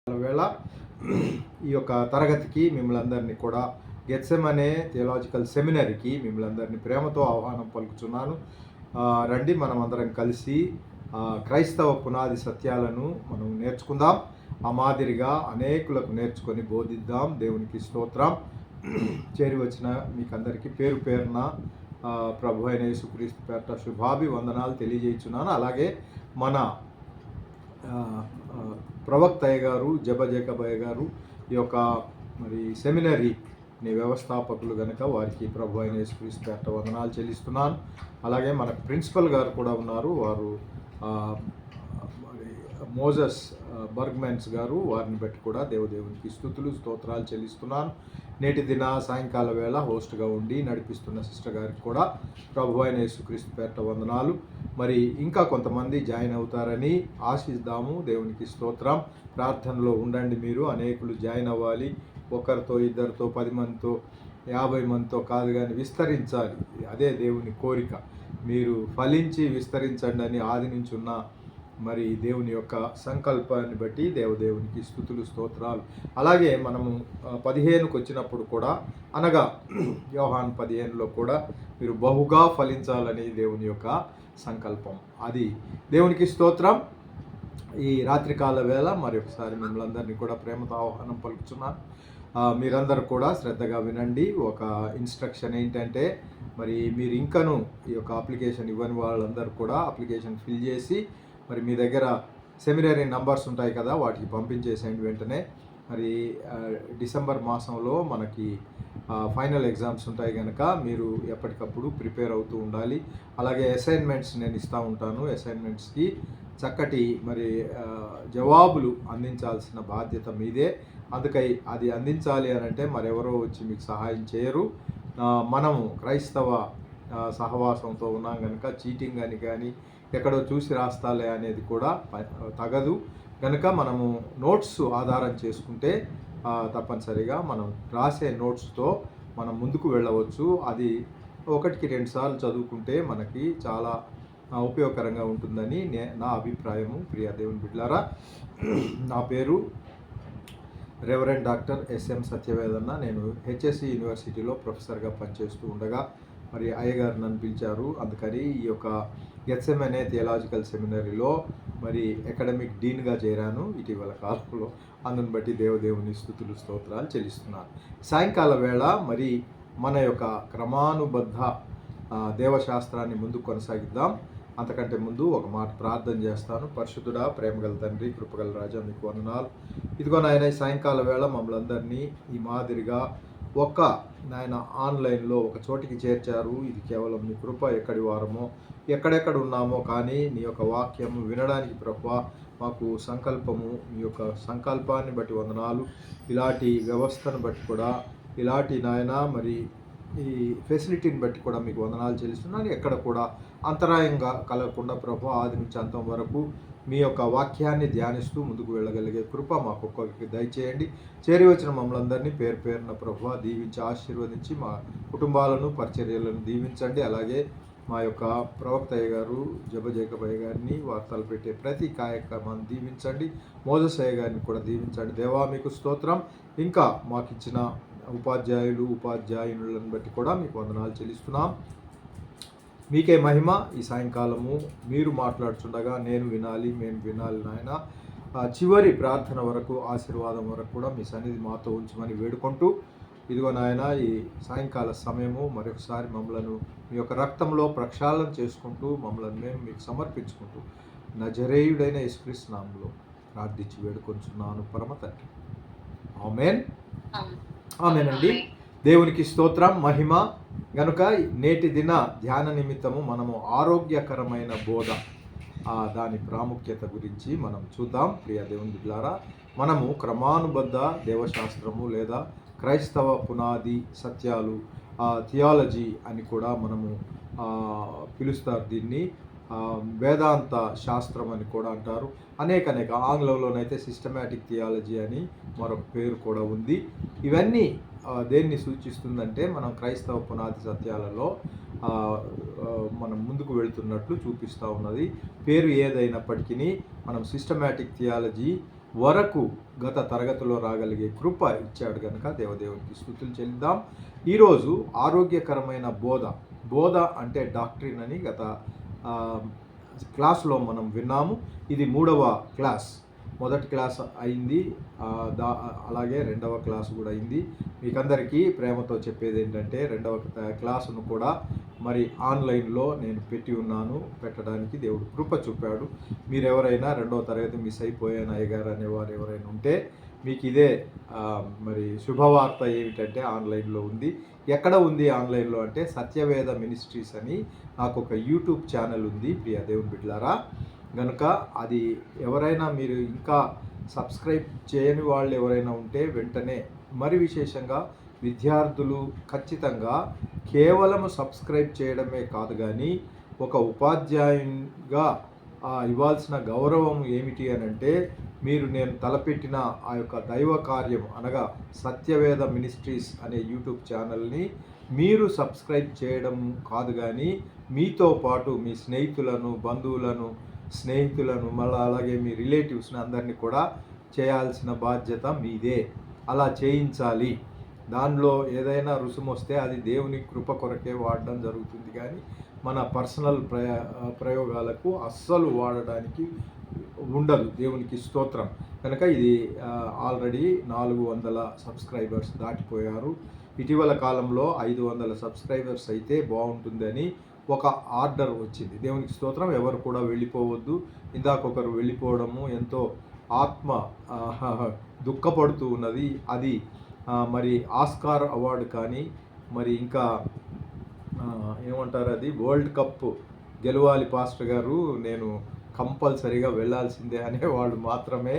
వేళ ఈ యొక్క తరగతికి మిమ్మల్ని అందరినీ కూడా గెత్సెమనే థియలాజికల్ సెమినరీకి మిమ్మల్ని అందరినీ ప్రేమతో ఆహ్వానం పలుకుతున్నాను. రండి, మనం అందరం కలిసి క్రైస్తవ పునాది సత్యాలను మనం నేర్చుకుందాం. ఆ మాదిరిగా అనేకులకు నేర్చుకొని బోధిద్దాం. దేవునికి స్తోత్రం. చేరి వచ్చిన మీకు అందరికీ పేరు పేరున ప్రభు అయిన యేసుక్రీస్తు పేరిట శుభాభివందనాలు తెలియజేస్తున్నాను. అలాగే మన ప్రవక్త అయ్య గారు, జేకబయ్య గారు ఈ యొక్క మరి సెమినరీని వ్యవస్థాపకులు కనుక వారికి ప్రభు అయిన యేసుక్రీస్తు పేరిట వందనాలు చెల్లిస్తున్నాను. అలాగే మన ప్రిన్సిపల్ గారు కూడా ఉన్నారు, వారు మోజస్ బర్గ్మెన్స్ గారు, వారిని బట్టి కూడా దేవునికి స్తుతులు స్తోత్రాలు చెల్లిస్తున్నాను. నేటి దిన సాయంకాల వేళ హోస్ట్గా ఉండి నడిపిస్తున్న సిస్టర్ గారికి కూడా ప్రభు అయిన యేసుక్రీస్తు పేరిట వందనాలు. మరి ఇంకా కొంతమంది జాయిన్ అవుతారని ఆశిద్దాము. దేవునికి స్తోత్రం. ప్రార్థనలో ఉండండి. మీరు అనేకులు జాయిన్ అవ్వాలి. ఒకరితో, ఇద్దరితో, 10 మందితో, 50 మందితో కాదు కానీ విస్తరించాలి. అదే దేవుని కోరిక. మీరు ఫలించి విస్తరించండి అని ఆది నుంచి ఉన్న మరి దేవుని యొక్క సంకల్పాన్ని బట్టి దేవునికి స్తుతులు స్తోత్రాలు. అలాగే మనము 15కు వచ్చినప్పుడు కూడా, అనగా యోహాను 15లో కూడా మీరు బహుగా ఫలించాలని దేవుని యొక్క సంకల్పం. అది దేవునికి స్తోత్రం. ఈ రాత్రికాల వేళ మరి ఒకసారి మిమ్మల్ని అందరినీ కూడా ప్రేమతో ఆహ్వానం పలుకుతున్నాను. మీరందరూ కూడా శ్రద్ధగా వినండి. ఒక ఇన్స్ట్రక్షన్ ఏంటంటే, మరి మీరు ఇంకను ఈ యొక్క అప్లికేషన్ ఇవ్వని వాళ్ళందరూ కూడా అప్లికేషన్ ఫిల్ చేసి మరి మీ దగ్గర సెమినరీ నంబర్స్ ఉంటాయి కదా, వాటికి పంపించేసేయండి వెంటనే. మరి డిసెంబర్ మాసంలో మనకి ఫైనల్ ఎగ్జామ్స్ ఉంటాయి కనుక మీరు ఎప్పటికప్పుడు ప్రిపేర్ అవుతూ ఉండాలి. అలాగే అసైన్మెంట్స్ నేను ఇస్తూ ఉంటాను. అసైన్మెంట్స్కి చక్కటి మరి జవాబులు అందించాల్సిన బాధ్యత మీదే. అందుకై అది అందించాలి అని అంటే మరెవరో వచ్చి మీకు సహాయం చేయరు. మనము క్రైస్తవ సహవాసంతో ఉన్నాం కనుక చీటింగ్ అని కానీ ఎక్కడో చూసి రాస్తాలే అనేది కూడా తగదు. కనుక మనము నోట్స్ ఆధారం చేసుకుంటే తప్పనిసరిగా మనం రాసే నోట్స్తో మనం ముందుకు వెళ్ళవచ్చు. అది 1కి 2 సార్లు చదువుకుంటే మనకి చాలా ఉపయోగకరంగా ఉంటుందని నా అభిప్రాయము. ప్రియ దేవుని బిడ్డలారా, నా పేరు రెవరెండ్ డాక్టర్ ఎస్ఎం సత్యవేదన్న. నేను హెచ్ఎస్సి యూనివర్సిటీలో ప్రొఫెసర్గా పనిచేస్తూ ఉండగా మరి అయ్యగారు నన్ను పిలిచారు. అందుకని ఈ యొక్క గెత్సెమనే థియలాజికల్ సెమినరీలో మరి అకాడమిక్ డీన్గా చేరాను ఇటీవల కాలంలో. అందుని బట్టి దేవుని స్తుతులు స్తోత్రాలు చెల్లిస్తున్నాను. సాయంకాల వేళ మరి మన యొక్క క్రమానుబద్ధ దేవశాస్త్రాన్ని ముందు కొనసాగిద్దాం. అంతకంటే ముందు ఒక మాట ప్రార్థన చేస్తాను. పరిశుద్ధుడా, ప్రేమగల తండ్రి, కృపగల రాజా, మీకు వందనాలు. ఇదిగో నాయన, సాయంకాల వేళ మమ్మల్ని అందరినీ ఈ మాదిరిగా నాయన ఆన్లైన్లో ఒక చోటికి చేర్చారు. ఇది కేవలం మీ కృప. ఎక్కడి వారమో, ఎక్కడెక్కడ ఉన్నామో కానీ నీ యొక్క వాక్యము వినడానికి ప్రభువా మాకు సంకల్పము, మీ యొక్క సంకల్పాన్ని బట్టి వందనాలు. ఇలాంటి వ్యవస్థను బట్టి కూడా, ఇలాంటి నాయన మరి ఈ ఫెసిలిటీని బట్టి కూడా మీకు వందనాలు చెల్లిస్తున్నాను. ఎక్కడ కూడా అంతరాయంగా కలగకుండా ప్రభు ఆది నుంచి అంతం వరకు మీ యొక్క వాక్యాన్ని ధ్యానిస్తూ ముందుకు వెళ్ళగలిగే కృప మాకొక్కరికి దయచేయండి. చేరి వచ్చిన మమ్మల్ని అందరినీ పేరు పేరున ప్రభు దీవించి ఆశీర్వదించి మా కుటుంబాలను, పరిచర్యలను దీవించండి. అలాగే మా యొక్క ప్రవక్త అయ్య గారు, జేకబయ్య గారిని, వార్తలు పెట్టే ప్రతి కార్యక్రమాన్ని దీవించండి. మోజస్ అయ్య గారిని కూడా దీవించండి. దేవా మీకు స్తోత్రం. ఇంకా మాకు ఇచ్చిన ఉపాధ్యాయులను బట్టి కూడా మీకు వందనాలు చెల్లిస్తున్నాం. మీకే మహిమ. ఈ సాయంకాలము మీరు మాట్లాడుతుండగా నేను వినాలి, మేము వినాలి నాయన. చివరి ప్రార్థన వరకు, ఆశీర్వాదం వరకు కూడా మీ సన్నిధి మాతో ఉంచమని వేడుకుంటూ, ఇదిగో నాయన ఈ సాయంకాల సమయము మరొకసారి మమ్మలను మీ యొక్క రక్తంలో ప్రక్షాళన చేసుకుంటూ మమ్మల్ని మేము మీకు సమర్పించుకుంటూ నజరేయుడైన యేసుక్రీస్తు నామములో ప్రార్థించి వేడుకొంచున్నాను పరమ తండ్రి. ఆమేన్. ఆమేనండి. దేవునికి స్తోత్రం, మహిమ. గనుక నేటి దిన ధ్యాన నిమిత్తము మనము ఆరోగ్యకరమైన బోధ, దాని ప్రాముఖ్యత గురించి మనం చూద్దాం. ప్రియ దేవుని బిడ్డలారా, మనము క్రమానుబద్ధ దేవశాస్త్రము లేదా క్రైస్తవ పునాది సత్యాలు, థియాలజీ అని కూడా మనము పిలుస్తారు. దీన్ని వేదాంత శాస్త్రం అని కూడా అంటారు. అనేక ఆంగ్లంలోనైతే సిస్టమాటిక్ థియాలజీ అని మరొక పేరు కూడా ఉంది. ఇవన్నీ దేన్ని సూచిస్తుందంటే, మనం క్రైస్తవ పునాది సత్యాలలో మనం ముందుకు వెళ్తున్నట్లు చూపిస్తూ ఉన్నది. పేరు ఏదైనప్పటికీ మనం సిస్టమాటిక్ థియాలజీ వరకు గత తరగతిలో రాగలిగే కృప ఇచ్చాడు కనుక దేవదేవునికి స్తుతులు చెల్లిద్దాం. ఈరోజు ఆరోగ్యకరమైన బోధ అంటే డాక్ట్రిన్ అని గత క్లాసులో మనం విన్నాము. ఇది 3వ క్లాస్. మొదటి క్లాస్ అయింది, అలాగే 2వ క్లాసు కూడా అయింది. మీకందరికీ ప్రేమతో చెప్పేది ఏంటంటే 2వ క్లాసును కూడా మరి ఆన్లైన్లో నేను పెట్టి ఉన్నాను. పెట్టడానికి దేవుడు కృప చూపాడు. మీరు ఎవరైనా 2వ తరగతి మిస్ అయిపోయాను అయ్యగారు అనేవారు ఎవరైనా ఉంటే మీకు ఇదే మరి శుభవార్త ఏమిటంటే ఆన్లైన్లో ఉంది. ఎక్కడ ఉంది ఆన్లైన్లో అంటే సత్యవేద మినిస్ట్రీస్ అని నాకు ఒక యూట్యూబ్ ఛానల్ ఉంది ప్రియ దేవుని బిడ్డలారా. కనుక అది ఎవరైనా మీరు ఇంకా సబ్స్క్రైబ్ చేయని వాళ్ళు ఎవరైనా ఉంటే వెంటనే, మరి విశేషంగా విద్యార్థులు ఖచ్చితంగా కేవలం సబ్స్క్రైబ్ చేయడమే కాదు కానీ ఒక ఉపాధ్యాయునిగా ఇవ్వాల్సిన గౌరవం ఏమిటి అని అంటే మీరు నేను తలపెట్టిన ఆ యొక్క దైవ కార్యం అనగా సత్యవేద మినిస్ట్రీస్ అనే యూట్యూబ్ ఛానల్ని మీరు సబ్స్క్రైబ్ చేయడం కాదు కానీ మీతో పాటు మీ స్నేహితులను, బంధువులను, మళ్ళీ అలాగే మీ రిలేటివ్స్ని అందరినీ కూడా చేయాల్సిన బాధ్యత మీదే. అలా చేయించాలి. దానిలో ఏదైనా రుసుము వస్తే అది దేవుని కృప కొరకే వాడడం జరుగుతుంది కానీ మన పర్సనల్ ప్రయోగాలకు అస్సలు వాడడానికి ఉండదు. దేవునికి స్తోత్రం. కనుక ఇది ఆల్రెడీ 400 సబ్స్క్రైబర్స్ దాటిపోయారు. ఇటీవల కాలంలో 500 సబ్స్క్రైబర్స్ అయితే బాగుంటుందని ఒక ఆర్డర్ వచ్చింది. దేవునికి స్తోత్రం. ఎవరు కూడా వెళ్ళిపోవద్దు. ఇందాకొకరు వెళ్ళిపోవడము ఎంతో ఆత్మ దుఃఖపడుతూ ఉన్నది. అది మరి ఆస్కార్ అవార్డు కానీ మరి ఇంకా ఏమంటారు అది వరల్డ్ కప్ గెలవాలి పాస్టర్ గారు, నేను కంపల్సరీగా వెళ్ళాల్సిందే అనే వాళ్ళు మాత్రమే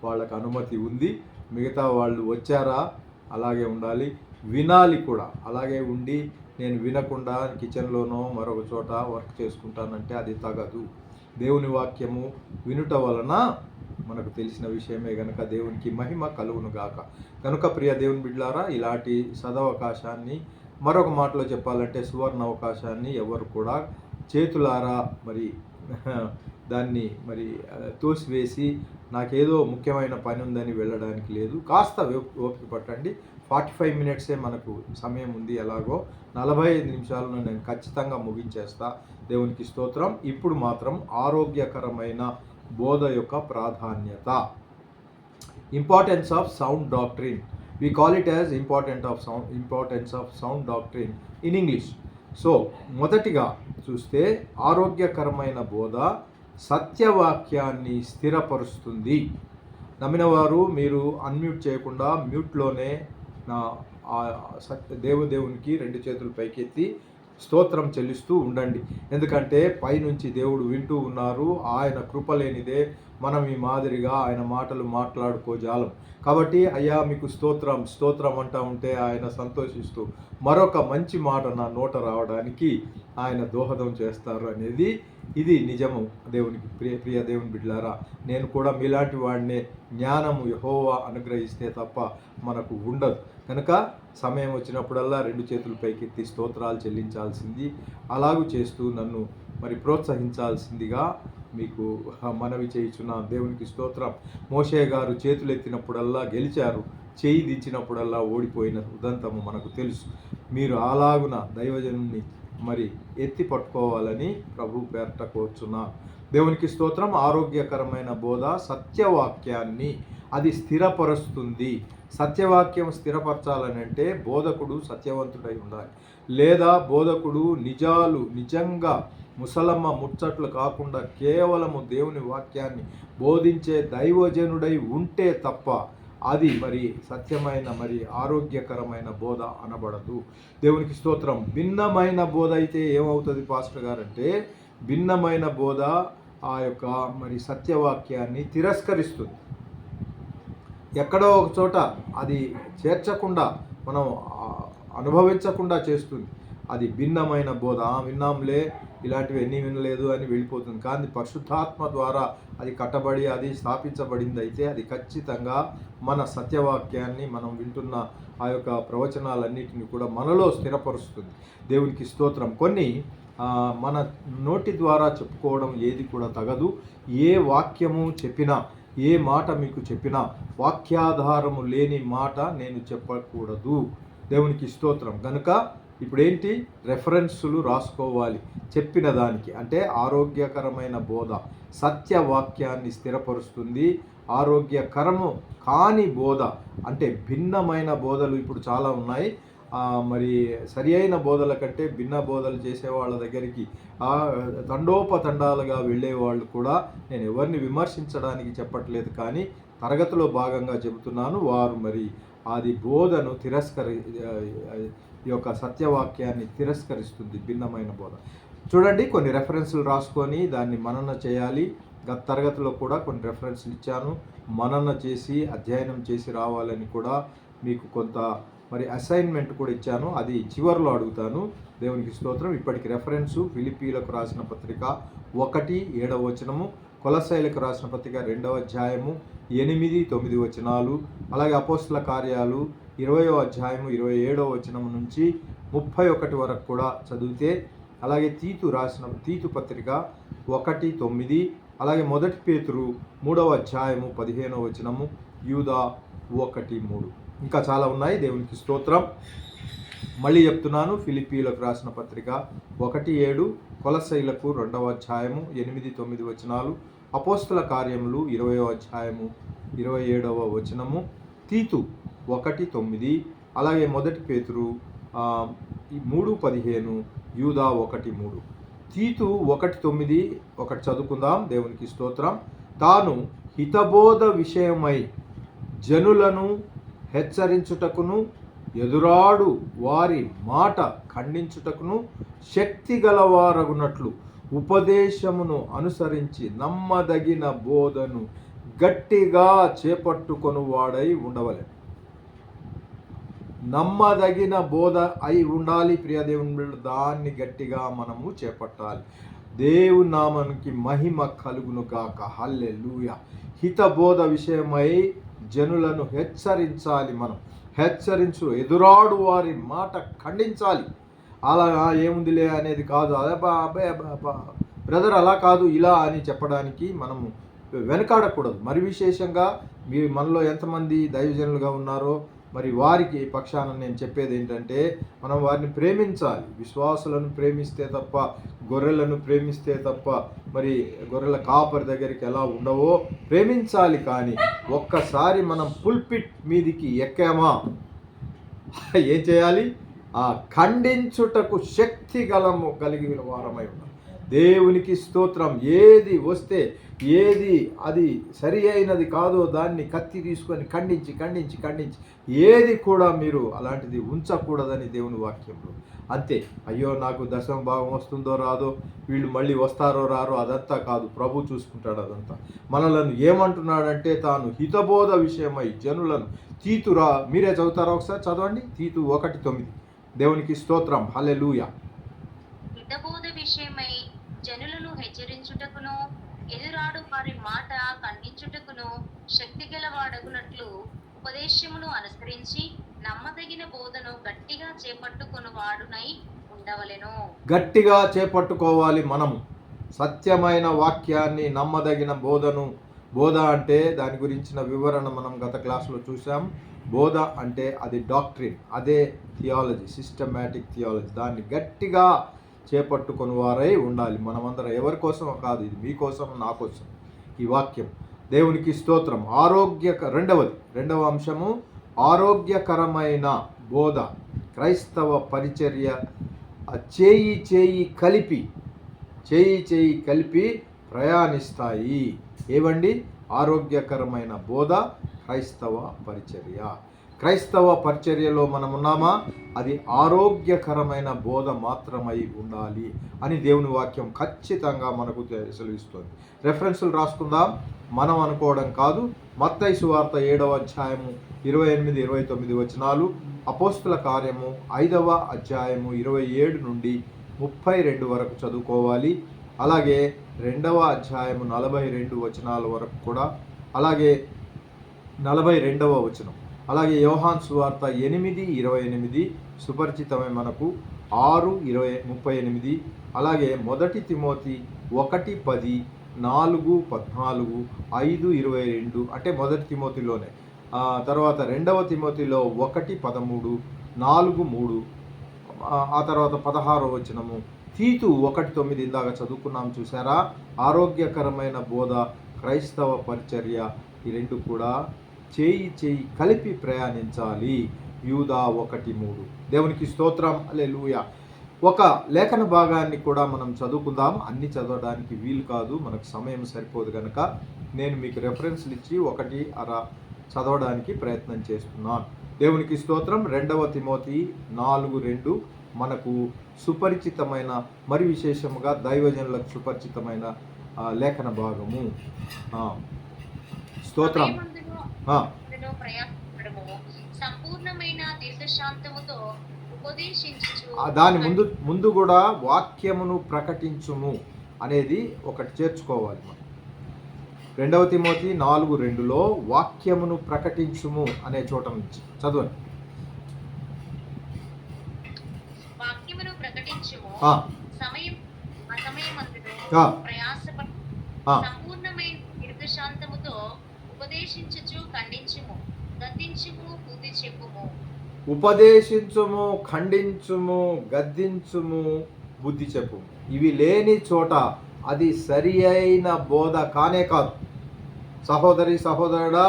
వాళ్ళకు అనుమతి ఉంది. మిగతా వాళ్ళు వచ్చారా అలాగే ఉండాలి, వినాలి కూడా అలాగే ఉండి నేను వినకుండా కిచెన్లోనో మరొక చోట వర్క్ చేసుకుంటానంటే అది తగదు. దేవుని వాక్యము వినుట వలన మనకు తెలిసిన విషయమే కనుక దేవునికి మహిమ కలుగును గాక. కనుక ప్రియ దేవుని బిడ్డలారా, ఇలాంటి సదవకాశాన్ని, మరొక మాటలో చెప్పాలంటే సువర్ణ అవకాశాన్ని ఎవరు కూడా చేతులారా మరి దాన్ని మరి తోసివేసి నాకేదో ముఖ్యమైన పని ఉందని వెళ్ళడానికి లేదు. కాస్త ఓపిక పట్టండి. 45 మినిట్సే మనకు సమయం ఉంది. ఎలాగో 45 నిమిషాలను నేను ఖచ్చితంగా ముగించేస్తా. దేవునికి స్తోత్రం. ఇప్పుడు మాత్రం ఆరోగ్యకరమైన బోధ యొక్క ప్రాధాన్యత, importance of sound doctrine. We call it as importance of sound doctrine in English. So మొదటిగా చూస్తే ఆరోగ్యకరమైన బోధ సత్యవాక్యాన్ని స్థిరపరుస్తుంది. నమ్మిన వారు మీరు అన్మ్యూట్ చేయకుండా మ్యూట్లోనే దేవునికి 2 చేతులు పైకెత్తి స్తోత్రం చెల్లిస్తూ ఉండండి. ఎందుకంటే పైనుంచి దేవుడు వింటూ ఉన్నారు. ఆయన కృప లేనిదే మనం ఈ మాదిరిగా ఆయన మాటలు మాట్లాడుకోజాలం. కాబట్టి అయ్యా మీకు స్తోత్రం అంటూ ఉంటే ఆయన సంతోషిస్తూ మరొక మంచి మాట నా నోట రావడానికి ఆయన దోహదం చేస్తారు అనేది ఇది నిజము. దేవునికి ప్రియ దేవుని బిడ్డలారా, నేను కూడా మీలాంటి వాడినే. జ్ఞానము యెహోవా అనుగ్రహిస్తే తప్ప మనకు ఉండదు. కనుక సమయం వచ్చినప్పుడల్లా 2 చేతులు పైకెత్తి స్తోత్రాలు చెల్లించాల్సింది. అలాగూ చేస్తూ నన్ను మరి ప్రోత్సహించాల్సిందిగా మీకు మనవి చేయుచున్నాను. దేవునికి స్తోత్రం. మోషే గారు చేతులు ఎత్తినప్పుడల్లా గెలిచారు, చేయి దించినప్పుడల్లా ఓడిపోయిన ఉదంతము మనకు తెలుసు. మీరు అలాగున దైవజనుని మరి ఎత్తి పట్టుకోవాలని ప్రభు పేరట కోరుచున్నా. దేవునికి స్తోత్రం. ఆరోగ్యకరమైన బోధ సత్యవాక్యాన్ని అది స్థిరపరుస్తుంది. సత్యవాక్యం స్థిరపరచాలని అంటే బోధకుడు సత్యవంతుడై ఉండాలి, లేదా బోధకుడు నిజంగా ముసలమ్మ ముచ్చట్లు కాకుండా కేవలము దేవుని వాక్యాన్ని బోధించే దైవజనుడై ఉంటే తప్ప అది మరి సత్యమైన మరి ఆరోగ్యకరమైన బోధ అనబడదు. దేవునికి స్తోత్రం. భిన్నమైన బోధ అయితే ఏమవుతుంది పాస్టర్ గారంటే, భిన్నమైన బోధ ఆ యొక్క మరి సత్యవాక్యాన్ని తిరస్కరిస్తుంది. ఎక్కడో ఒక చోట అది చేర్చకుండా మనం అనుభవించకుండా చేస్తుంది. అది భిన్నమైన బోధ. విన్నాంలే, ఇలాంటివి ఎన్ని వినలేదు అని వెళ్ళిపోతుంది. కానీ పరిశుద్ధాత్మ ద్వారా అది కట్టబడి అది స్థాపించబడింది అయితే అది ఖచ్చితంగా మన సత్యవాక్యాన్ని మనం వింటున్న ఆ యొక్క ప్రవచనాలన్నిటిని కూడా మనలో స్థిరపరుస్తుంది. దేవునికి స్తోత్రం. కొన్ని మన నోటి ద్వారా చెప్పుకోవడం ఏది కూడా తగదు. ఏ వాక్యము చెప్పినా ఏ మాట మీకు చెప్పినా వాక్యాధారము లేని మాట నేను చెప్పకూడదు. దేవునికి స్తోత్రం. కనుక ఇప్పుడేంటి, రెఫరెన్సులు రాసుకోవాలి. చెప్పిన దానికి అంటే ఆరోగ్యకరమైన బోధ సత్యవాక్యాన్ని స్థిరపరుస్తుంది. ఆరోగ్యకరము కాని బోధ అంటే భిన్నమైన బోధలు ఇప్పుడు చాలా ఉన్నాయి. మరి సరి అయిన బోధల కంటే భిన్న బోధలు చేసే వాళ్ళ దగ్గరికి తండోపతండాలుగా వెళ్ళేవాళ్ళు కూడా, నేను ఎవరిని విమర్శించడానికి చెప్పట్లేదు కానీ తరగతిలో భాగంగా చెబుతున్నాను, వారు మరి అది బోధను ఈ యొక్క సత్యవాక్యాన్ని తిరస్కరిస్తుంది భిన్నమైన బోధ. చూడండి, కొన్ని రెఫరెన్సులు రాసుకొని దాన్ని మనన చేయాలి. గత తరగతిలో కూడా కొన్ని రెఫరెన్స్లు ఇచ్చాను, మనన చేసి అధ్యయనం చేసి రావాలని కూడా మీకు కొంత మరి అసైన్మెంట్ కూడా ఇచ్చాను, అది చివరిలో అడుగుతాను. దేవునికి స్తోత్రం. ఇప్పటికి రెఫరెన్సు ఫిలిప్పీలకు రాసిన పత్రిక 1:7 కొలస్సీలకు రాసిన పత్రిక 2వ అధ్యాయము 8-9 వచనాలు, అలాగే అపోస్తల కార్యాలు 20వ అధ్యాయము 27వ నుంచి 31 వరకు కూడా చదివితే, అలాగే తీతు పత్రిక 1:9, అలాగే 1 పేతురు 3వ అధ్యాయము 15వ యూదా 1:3, ఇంకా చాలా ఉన్నాయి. దేవునికి స్తోత్రం. మళ్ళీ చెప్తున్నాను, ఫిలిప్పీలకు రాసిన పత్రిక 1:7, కొలస్సీలకు 2వ అధ్యాయము 8-9 అపోస్తల కార్యములు 20వ అధ్యాయము 27వ తీతు 1:9, అలాగే 1 పేతురు 3:15, యూదా 1:3. తీతు 1:9 ఒకటి చదువుకుందాం. దేవునికి స్తోత్రం. తాను హితబోధ విషయమై జనులను హెచ్చరించుటకును ఎదురాడు వారి మాట ఖండించుటకును శక్తి గలవారగునట్లు ఉపదేశమును అనుసరించి నమ్మదగిన బోధను గట్టిగా చేపట్టుకొనువాడై ఉండవలెను. నమ్మదగిన బోధ అయి ఉండాలి ప్రియ దేవుని బిడ్డలు. దాన్ని గట్టిగా మనము చేపట్టాలి. దేవుని నామానికి మహిమ కలుగును గాక. హల్లెలూయా. హితబోధ విషయమై జనులను హెచ్చరించాలి. మనం హెచ్చరించు, ఎదురాడు వారి మాట ఖండించాలి. అలా ఏముందిలే అనేది కాదు, అదే బ్రదర్ అలా కాదు ఇలా అని చెప్పడానికి మనము వెనకాడకూడదు. మరి విశేషంగా మనలో ఎంతమంది దైవజనులుగా ఉన్నారో మరి వారికి పక్షాన నేను చెప్పేది ఏంటంటే, మనం వారిని ప్రేమించాలి. విశ్వాసులను ప్రేమిస్తే తప్ప, గొర్రెలను ప్రేమిస్తే తప్ప మరి గొర్రెల కాపరి దగ్గరికి ఎలా ఉండవో ప్రేమించాలి. కానీ ఒక్కసారి మనం పుల్పిట్ మీదికి ఎక్కామా ఏం చేయాలి? ఖండించుటకు శక్తి కలిగిన వారమై ఉన్నాం. దేవునికి స్తోత్రం. ఏది వస్తే ఏది అది సరి అయినది కాదో దాన్ని కత్తి తీసుకొని ఖండించి ఏది కూడా మీరు అలాంటిది ఉంచకూడదని దేవుని వాక్యంలో. అంతే. అయ్యో నాకు దశమ భాగం వస్తుందో రాదో, వీళ్ళు మళ్ళీ వస్తారో రారో, అదంతా కాదు, ప్రభు చూసుకుంటాడు అదంతా. మనలను ఏమంటున్నాడంటే, తాను హితబోధ విషయమై జనులను మీరే చదువుతారా ఒకసారి చదవండి. తీతు 1:9. దేవునికి స్తోత్రం. హల్లెలూయా. హితబోధ విషయమై జనులను హెచ్చరించుటకును ఎదురాడు వారి మాట ఖండించుటకును శక్తి గలవాడగునట్లు ఉపదేశమును అనుసరించి నమ్మదగిన బోధను గట్టిగా చేపట్టుకుని వాడునై ఉండవలెను. గట్టిగా చేపట్టుకోవాలి మనము సత్యమైన వాక్యాన్ని, నమ్మదగిన బోధ అంటే దాని గురించిన వివరణ మనం గత క్లాసులో చూసాం. బోధ అంటే అది డాక్ట్రిన్, అదే థియాలజీ, సిస్టమాటిక్ థియాలజీ. దాన్ని గట్టిగా చేపట్టుకొని వారై ఉండాలి. మనమందరం ఎవరి కోసమో కాదు, ఇది మీకోసం, నా కోసం ఈ వాక్యం. దేవునికి స్తోత్రం. రెండవ అంశము ఆరోగ్యకరమైన బోధ. క్రైస్తవ పరిచర్య చేయి కలిపి ప్రయాణిస్తాయి. ఏవండి? ఆరోగ్యకరమైన బోధ, క్రైస్తవ పరిచర్య. క్రైస్తవ పరిచర్యలో మనం ఉన్నామా? అది ఆరోగ్యకరమైన బోధ మాత్రమై ఉండాలి అని దేవుని వాక్యం ఖచ్చితంగా మనకు సెలవిస్తుంది. రెఫరెన్సులు రాసుకుందాం, మనం అనుకోవడం కాదు. మత్తయి సువార్త 7వ అధ్యాయము 28-29 వచనాలు, అపోస్తల కార్యము 5వ అధ్యాయము 27 నుండి 32 వరకు చదువుకోవాలి. అలాగే 2వ అధ్యాయము 42 వచనాల వరకు కూడా, అలాగే 42వ వచనం, అలాగే యోహాను సువార్త 8:28 సుపరిచితమే మనకు, 6:38, అలాగే 1 తిమోతి 1:10, 4:14, 5:22 అంటే మొదటి తిమోతిలోనే. తర్వాత 2వ తిమోతిలో 1:13, 4:3, ఆ తర్వాత 16వ వచనము. తీతు 1:9 ఇందాక చదువుకున్నాం చూసారా. ఆరోగ్యకరమైన బోధ, క్రైస్తవ పరిచర్య, ఈ రెండు కూడా చేయి కలిపి ప్రయాణించాలి. యూదా 1:3. దేవునికి స్తోత్రం, హల్లెలూయా. ఒక లేఖన భాగాన్ని కూడా మనం చదువుకుందాం. అన్ని చదవడానికి వీలు కాదు, మనకు సమయం సరిపోదు కనుక నేను మీకు రెఫరెన్స్లు ఇచ్చి 1:30 చదవడానికి ప్రయత్నం చేస్తున్నాను. దేవునికి స్తోత్రం. 2వ తిమోతి 4:2 మనకు సుపరిచితమైన, మరి విశేషముగా దైవజనులకు సుపరిచితమైన లేఖన భాగము. స్తోత్రం. సంపూర్ణమైన దీర్ఘశాంతముతో ఉపదేశించుచు, దాని ముందు కూడా వాక్యమును ప్రకటించుము అనేది ఒకటి చేర్చుకోవాలి మనం. 2వ తిమోతి 4:2లో వాక్యమును ప్రకటించుము అనే చోట నుంచి చదవండి. వాక్యమును ప్రకటించుము, ప్రయాసపడి సంపూర్ణమైన దీర్ఘశాంతముతో ఉపదేశించుచు ఖండించుము, గద్దించుము, బుద్ధి చెప్పుము. ఉపదేశించుము, ఖండించుము, గద్దించుము, బుద్ధి చెప్పుము. ఇవి లేని చోట అది సరి అయిన బోధ కానే కాదు. సహోదరుడా,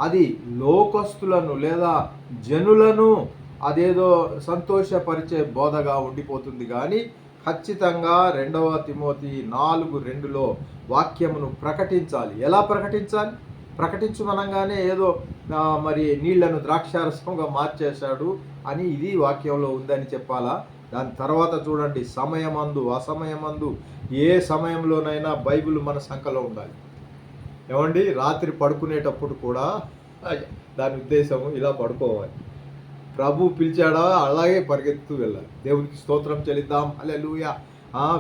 అది లోకస్తులను లేదా జనులను అదేదో సంతోషపరిచే బోధగా ఉండిపోతుంది. కానీ ఖచ్చితంగా 2వ తిమోతి 4:2లో వాక్యమును ప్రకటించాలి. ఎలా ప్రకటించాలి? ప్రకటించమనగానే ఏదో మరి నీళ్లను ద్రాక్షారసంగా మార్చేశాడు అని ఇది వాక్యంలో ఉందని చెప్పాలా? దాని తర్వాత చూడండి, సమయమందు అసమయమందు ఏ సమయంలోనైనా బైబిల్ మన సంకలో ఉండాలి. ఏమండి, రాత్రి పడుకునేటప్పుడు కూడా దాని ఉద్దేశము ఇలా పడుకోవాలి. ప్రభు పిలిచాడా అలాగే పరిగెత్తు వెళ్ళాలి. దేవునికి స్తోత్రం చెల్లిద్దాం, హల్లెలూయా.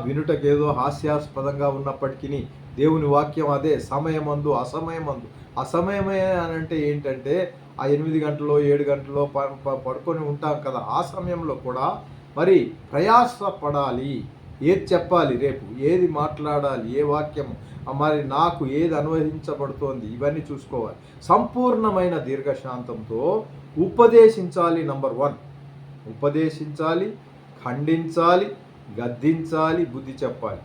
వినుటకేదో హాస్యాస్పదంగా ఉన్నప్పటికీ దేవుని వాక్యం అదే. సమయమందు అసమయమందు. అసమయమే అని అంటే ఏంటంటే ఆ 8 గంటలో 7 గంటలో పడుకొని ఉంటాం కదా, ఆ సమయంలో కూడా మరి ప్రయాస పడాలి. ఏది చెప్పాలి, రేపు ఏది మాట్లాడాలి, ఏ వాక్యము, మరి నాకు ఏది అనువదించబడుతోంది, ఇవన్నీ చూసుకోవాలి. సంపూర్ణమైన దీర్ఘశాంతంతో ఉపదేశించాలి. నంబర్ 1 ఉపదేశించాలి, ఖండించాలి, గద్దించాలి, బుద్ధి చెప్పాలి.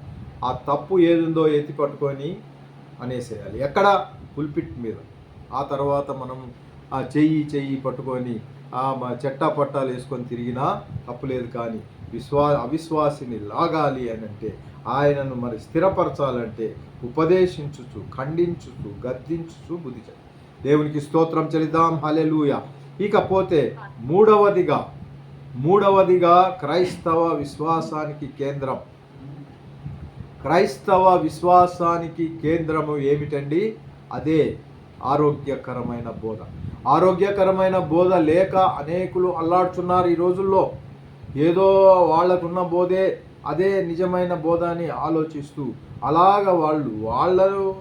ఆ తప్పు ఏదుందో ఎత్తి పట్టుకొని అనేసేయాలి. ఎక్కడ? పుల్పిట్ మీద. ఆ తర్వాత మనం ఆ చెయ్యి పట్టుకొని చెట్టా పట్టాలు వేసుకొని తిరిగినా తప్పులేదు. కానీ అవిశ్వాసిని లాగాలి అని అంటే, ఆయనను మరి స్థిరపరచాలంటే ఉపదేశించుచు, ఖండించుచు, గద్దించుచు బుద్ధి చెప్పాలి. దేవునికి స్తోత్రం చెల్లిద్దాం, హల్లెలూయా. ఇకపోతే మూడవదిగా క్రైస్తవ విశ్వాసానికి కేంద్రం. క్రైస్తవ విశ్వాసానికి కేంద్రము ఏమిటండి? అదే ఆరోగ్యకరమైన బోధ. ఆరోగ్యకరమైన బోధ లేక అనేకులు అల్లాడుచున్నారు ఈ రోజుల్లో. ఏదో వాళ్ళకున్న బోధే అదే నిజమైన బోధ అని ఆలోచిస్తూ వాళ్ళ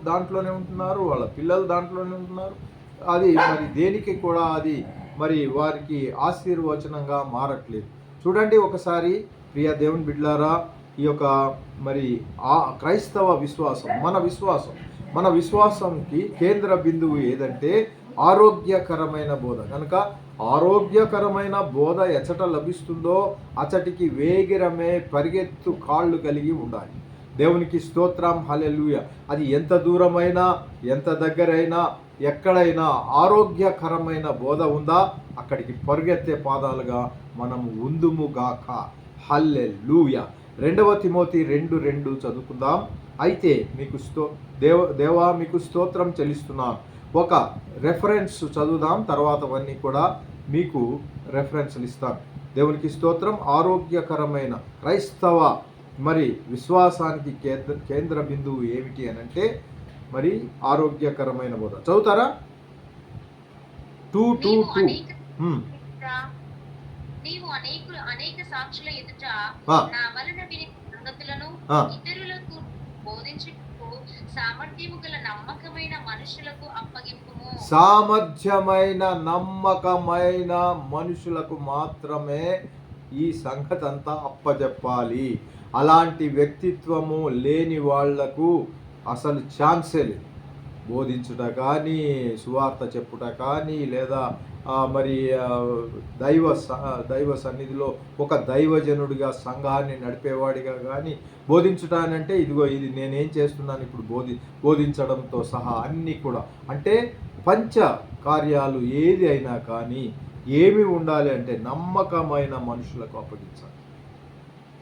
దాంట్లోనే ఉంటున్నారు, వాళ్ళ పిల్లలు దాంట్లోనే ఉంటున్నారు. అది మరి దేనికి కూడా అది మరి వారికి ఆశీర్వచనంగా మారట్లేదు. చూడండి ఒకసారి ప్రియ దేవుని బిడ్డలారా, ఈ యొక్క మరి క్రైస్తవ విశ్వాసం, మన విశ్వాసంకి కేంద్ర బిందువు ఏదంటే ఆరోగ్యకరమైన బోధ. కనుక ఆరోగ్యకరమైన బోధ ఎచ్చట లభిస్తుందో అచ్చటికి వేగిరమే పరిగెత్తు కాళ్ళు కలిగి ఉండాలి. దేవునికి స్తోత్రం, హల్లెలూయా. అది ఎంత దూరమైనా, ఎంత దగ్గరైనా, ఎక్కడైనా ఆరోగ్యకరమైన బోధ ఉందా అక్కడికి పరిగెత్తే పాదాలుగా మనం ఉందుముగాక, హల్లెలూయా. 2వ తిమోతి 2:2 చదువుకుందాం. అయితే మీకు దేవా మీకు స్తోత్రం చెల్లిస్తున్నాను. ఒక రెఫరెన్స్ చదువుదాం, తర్వాత అవన్నీ కూడా మీకు రెఫరెన్స్లు ఇస్తాను. దేవునికి స్తోత్రం. ఆరోగ్యకరమైన క్రైస్తవ మరి విశ్వాసానికి కేంద్ర బిందువు ఏమిటి అని అంటే మరి ఆరోగ్యకరమైన బోధ. చదువుతారా? 2:2. నీవు అనేక సాక్షుల ఎదుట నా వలన విని సంగతులను ఇతరులకు బోధించుటకు సామర్థ్యము గల నమ్మకమైన మనుషులకు అప్పగింపుము. సామర్థ్యమైన నమ్మకమైన మనుషులకు మాత్రమే ఈ సంగతి అంతా అప్పచెప్పాలి. అలాంటి వ్యక్తిత్వము లేని వాళ్లకు అసలు ఛాన్సే లేదు. బోధించుట కానీ, సువార్త చెప్పుట కానీ, లేదా మరి దైవ సన్నిధిలో ఒక దైవజనుడిగా సంఘాన్ని నడిపేవాడిగా కానీ బోధించుటానంటే ఇదిగో ఇది నేనేం చేస్తున్నాను ఇప్పుడు బోధించడంతో సహా అన్నీ కూడా. అంటే పంచ కార్యాలు ఏది అయినా కానీ ఏమి ఉండాలి అంటే నమ్మకమైన మనుషులకు అప్పగించాలి.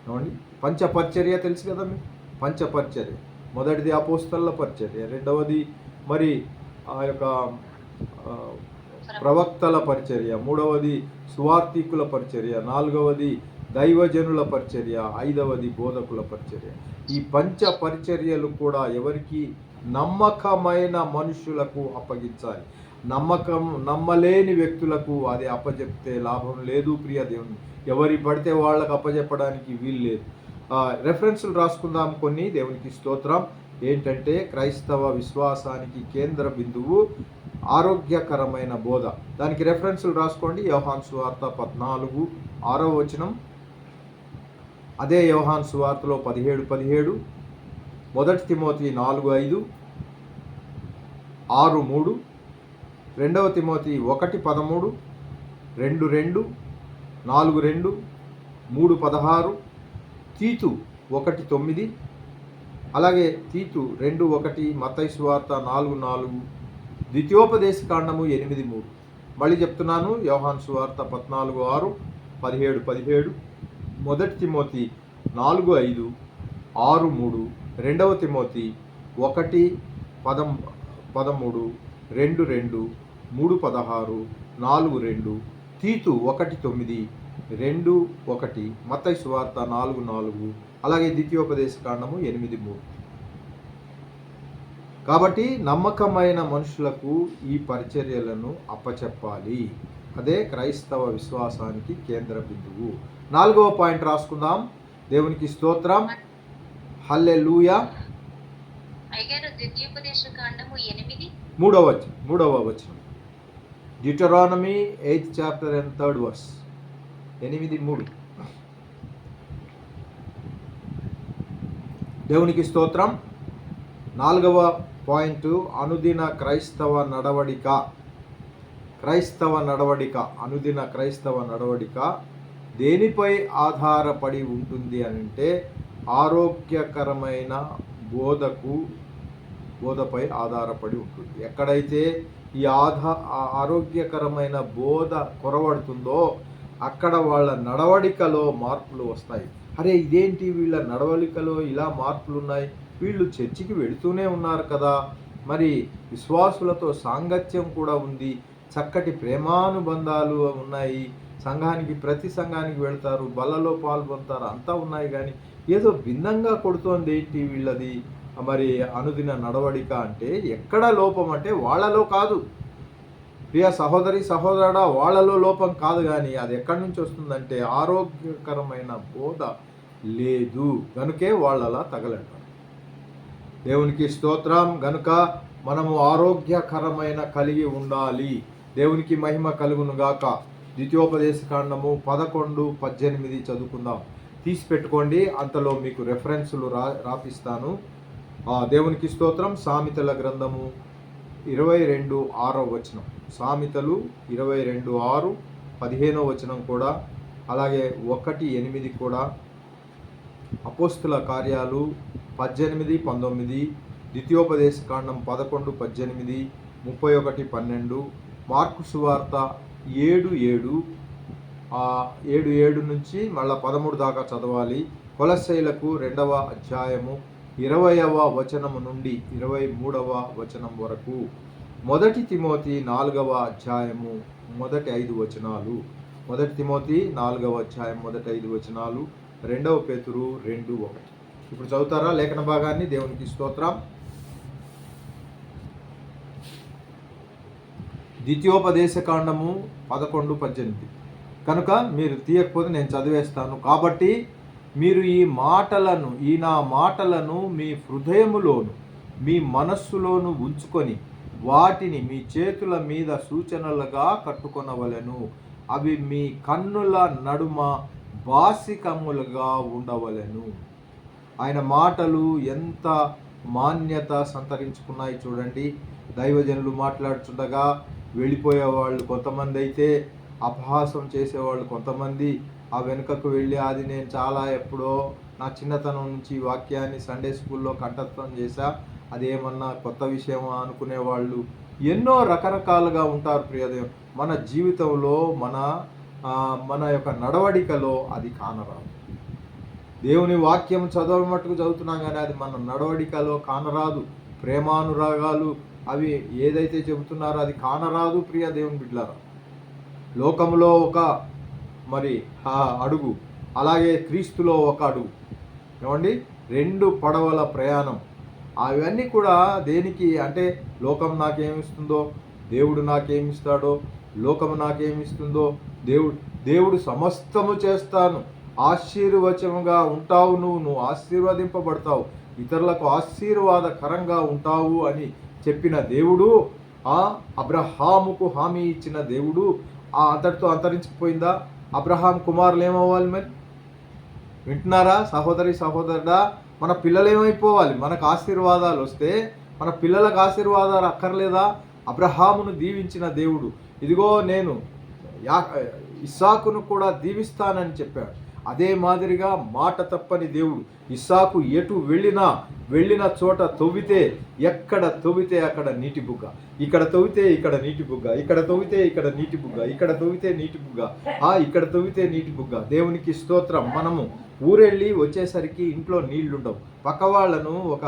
ఏమండి, పంచపరిచర్య తెలుసు కదా మీకు. పంచపరిచర్య, మొదటిది అపోస్తలుల పరిచర్య, రెండవది మరి ఆ యొక్క ప్రవక్తల పరిచర్య, మూడవది సువార్థికుల పరిచర్య, నాలుగవది దైవజనుల పరిచర్య, ఐదవది బోధకుల పరిచర్య. ఈ పంచ పరిచర్యలు కూడా ఎవరికి? నమ్మకమైన మనుషులకు అప్పగించాలి. నమ్మలేని వ్యక్తులకు అది అప్పచెప్తే లాభం లేదు ప్రియ దేవుని. ఎవరి పడితే వాళ్ళకు అప్పచెప్పడానికి వీలు లేదు. రెఫరెన్సులు రాసుకుందాం కొన్ని. దేవునికి స్తోత్రం. ఏంటంటే క్రైస్తవ విశ్వాసానికి కేంద్ర బిందువు ఆరోగ్యకరమైన బోధ. దానికి రెఫరెన్సులు రాసుకోండి. యోహాను సువార్త 14:6 అదే యోహాను సువార్తలో 17:17, 1 తిమోతి 4:5, 6:3, 2 తిమోతి 1:13, 2:2, 4:2, 3:16, తీతు 1:9, అలాగే తీతు 2:1, మత్తయి సువార్త 4:4, ద్వితీయోపదేశ కాండము 8:3. మళ్ళీ చెప్తున్నాను. యోహాను సువార్త 14:6, 17:17, 1 తిమోతి 4:5, 6:3, 2 తిమోతి 1:13, 2:2, 3:16, 4:2, తీతు 1:9, 2:1, మత్తయి సువార్త 4:4, అలాగే ద్వితీయోపదేశ కాండము 8:3. కాబట్టి నమ్మకమైన మనుషులకు ఈ పరిచర్యలను అప్పచెప్పాలి. అదే క్రైస్తవ విశ్వాసానికి కేంద్ర బిందువు. 4వ పాయింట్ రాసుకుందాం. దేవునికి స్తోత్రం. హల్లెలూయా. మూడవ వచనం డ్యూటెరానమీ 8th chapter and 3rd verse. 8:3. దేవునికి స్తోత్రం. 4వ పాయింట్ అనుదిన క్రైస్తవ నడవడిక. అనుదిన క్రైస్తవ నడవడిక దేనిపై ఆధారపడి ఉంటుంది అంటే ఆరోగ్యకరమైన బోధపై ఆధారపడి ఉంటుంది. ఎక్కడైతే ఈ ఆరోగ్యకరమైన బోధ కొరవడుతుందో అక్కడ వాళ్ళ నడవడికలో మార్పులు వస్తాయి. అరే ఇదేంటి వీళ్ళ నడవడికలో ఇలా మార్పులు ఉన్నాయి, వీళ్ళు చర్చికి వెళుతూనే ఉన్నారు కదా, మరి విశ్వాసులతో సాంగత్యం కూడా ఉంది, చక్కటి ప్రేమానుబంధాలు ఉన్నాయి, ప్రతి సంఘానికి వెళ్తారు, బల్లలో పాల్గొంటారు, అంతా ఉన్నాయి, కానీ ఏదో భిన్నంగా కొడుతోంది ఏంటి వీళ్ళది మరి అనుదిన నడవడిక అంటే ఎక్కడ లోపం అంటే వాళ్ళలో కాదు ప్రియ సహోదరి సహోదరుడా, వాళ్ళలో లోపం కాదు, కానీ అది ఎక్కడి నుంచి వస్తుందంటే ఆరోగ్యకరమైన బోధ లేదు గనుకే వాళ్ళలా తగలంటారు. దేవునికి స్తోత్రం. గనుక మనము ఆరోగ్యకరమైన కలిగి ఉండాలి. దేవునికి మహిమ కలుగును గాక. ద్వితీయోపదేశ కాండము 11:18 చదువుకుందాం. తీసి పెట్టుకోండి, అంతలో మీకు రెఫరెన్సులు రాపిస్తాను. దేవునికి స్తోత్రం. సామెతల గ్రంథము 22:6 సామెతలు 22:6, 15 కూడా, అలాగే 1:8 కూడా, అపోస్తుల కార్యాలు 18:19, ద్వితీయోపదేశ కాండం 11:18, 31:12, మార్కు సువార్త 7:7 నుంచి మళ్ళీ 13 దాకా చదవాలి. కొలస్సీలకు 2వ అధ్యాయము 20వ వచనము నుండి 23వ వచనం వరకు. 1 తిమోతి 4వ అధ్యాయము మొదటి 5 వచనాలు. 1 తిమోతి 4వ అధ్యాయం మొదటి 5 వచనాలు. 2 పేతురు 2:1. ఇప్పుడు చదువుతారా లేఖన భాగాన్ని? దేవునికి స్తోత్రం. ద్వితీయోపదేశ కాండము 11:18. కనుక మీరు తీయకపోతే నేను చదివేస్తాను. కాబట్టి మీరు ఈ నా మాటలను మీ హృదయములోను మీ మనస్సులోను ఉంచుకొని వాటిని మీ చేతుల మీద సూచనలుగా కట్టుకొనవలెను. అవి మీ కన్నుల నడుమ బాసికములుగా ఉండవలెను. ఆయన మాటలు ఎంత మాన్యత సంతరించుకున్నాయి. చూడండి, దైవజనులు మాట్లాడుతుండగా వెళ్ళిపోయేవాళ్ళు కొంతమంది అయితే, అపహాసం చేసేవాళ్ళు కొంతమంది, ఆ వెనుకకు వెళ్ళి అది నేను చాలా ఎప్పుడో నా చిన్నతనం నుంచి ఈ వాక్యాన్ని సండే స్కూల్లో కంఠస్థం చేశా, అదేమన్నా కొత్త విషయమా అనుకునేవాళ్ళు ఎన్నో రకరకాలుగా ఉంటారు. ప్రియదేవం, మన జీవితంలో మన యొక్క నడవడికలో అది కానరాదు. దేవుని వాక్యం చదవమట్టుకు చదువుతున్నాం కానీ అది మన నడవడికలో కానరాదు. ప్రేమానురాగాలు అవి ఏదైతే చెబుతున్నారో అది కానరాదు. ప్రియ దేవుని బిడ్డలారా, లోకంలో ఒక అడుగు, అలాగే క్రీస్తులో ఒక అడుగు. ఏమండి, 2 పడవల ప్రయాణం. అవన్నీ కూడా దేనికి అంటే, లోకం నాకేమిస్తుందో, దేవుడు నాకేమిస్తాడో, లోకము నాకేమిస్తుందో, దేవుడు సమస్తము చేస్తాను, ఆశీర్వచముగా ఉంటావు, నువ్వు ఆశీర్వదింపబడతావు, ఇతరులకు ఆశీర్వాదకరంగా ఉంటావు అని చెప్పిన దేవుడు, అబ్రహాముకు హామీ ఇచ్చిన దేవుడు అంతటితో అంతరించిపోయిందా? అబ్రహాం కుమారులు ఏమవ్వాలి? మరి వింటున్నారా సహోదరి సహోదరుడా? మన పిల్లలు ఏమైపోవాలి? మనకు ఆశీర్వాదాలు వస్తే మన పిల్లలకు ఆశీర్వాదాలు అక్కర్లేదా? అబ్రహామును దీవించిన దేవుడు, ఇదిగో నేను ఇస్సాకును కూడా దీవిస్తానని చెప్పాడు. అదే మాదిరిగా మాట తప్పని దేవుడు, ఇస్సాకు ఎటు వెళ్ళిన చోట తవ్వితే, ఎక్కడ తవ్వితే అక్కడ నీటి బుగ్గ, ఇక్కడ తవ్వితే ఇక్కడ నీటి బుగ్గ, ఇక్కడ తవ్వితే ఇక్కడ నీటి బుగ్గ, ఇక్కడ తవ్వితే నీటి బుగ్గ, ఇక్కడ తవ్వితే నీటి బుగ్గ. దేవునికి స్తోత్రం. మనము ఊరెళ్ళి వచ్చేసరికి ఇంట్లో నీళ్లుండవు. పక్క వాళ్ళను ఒక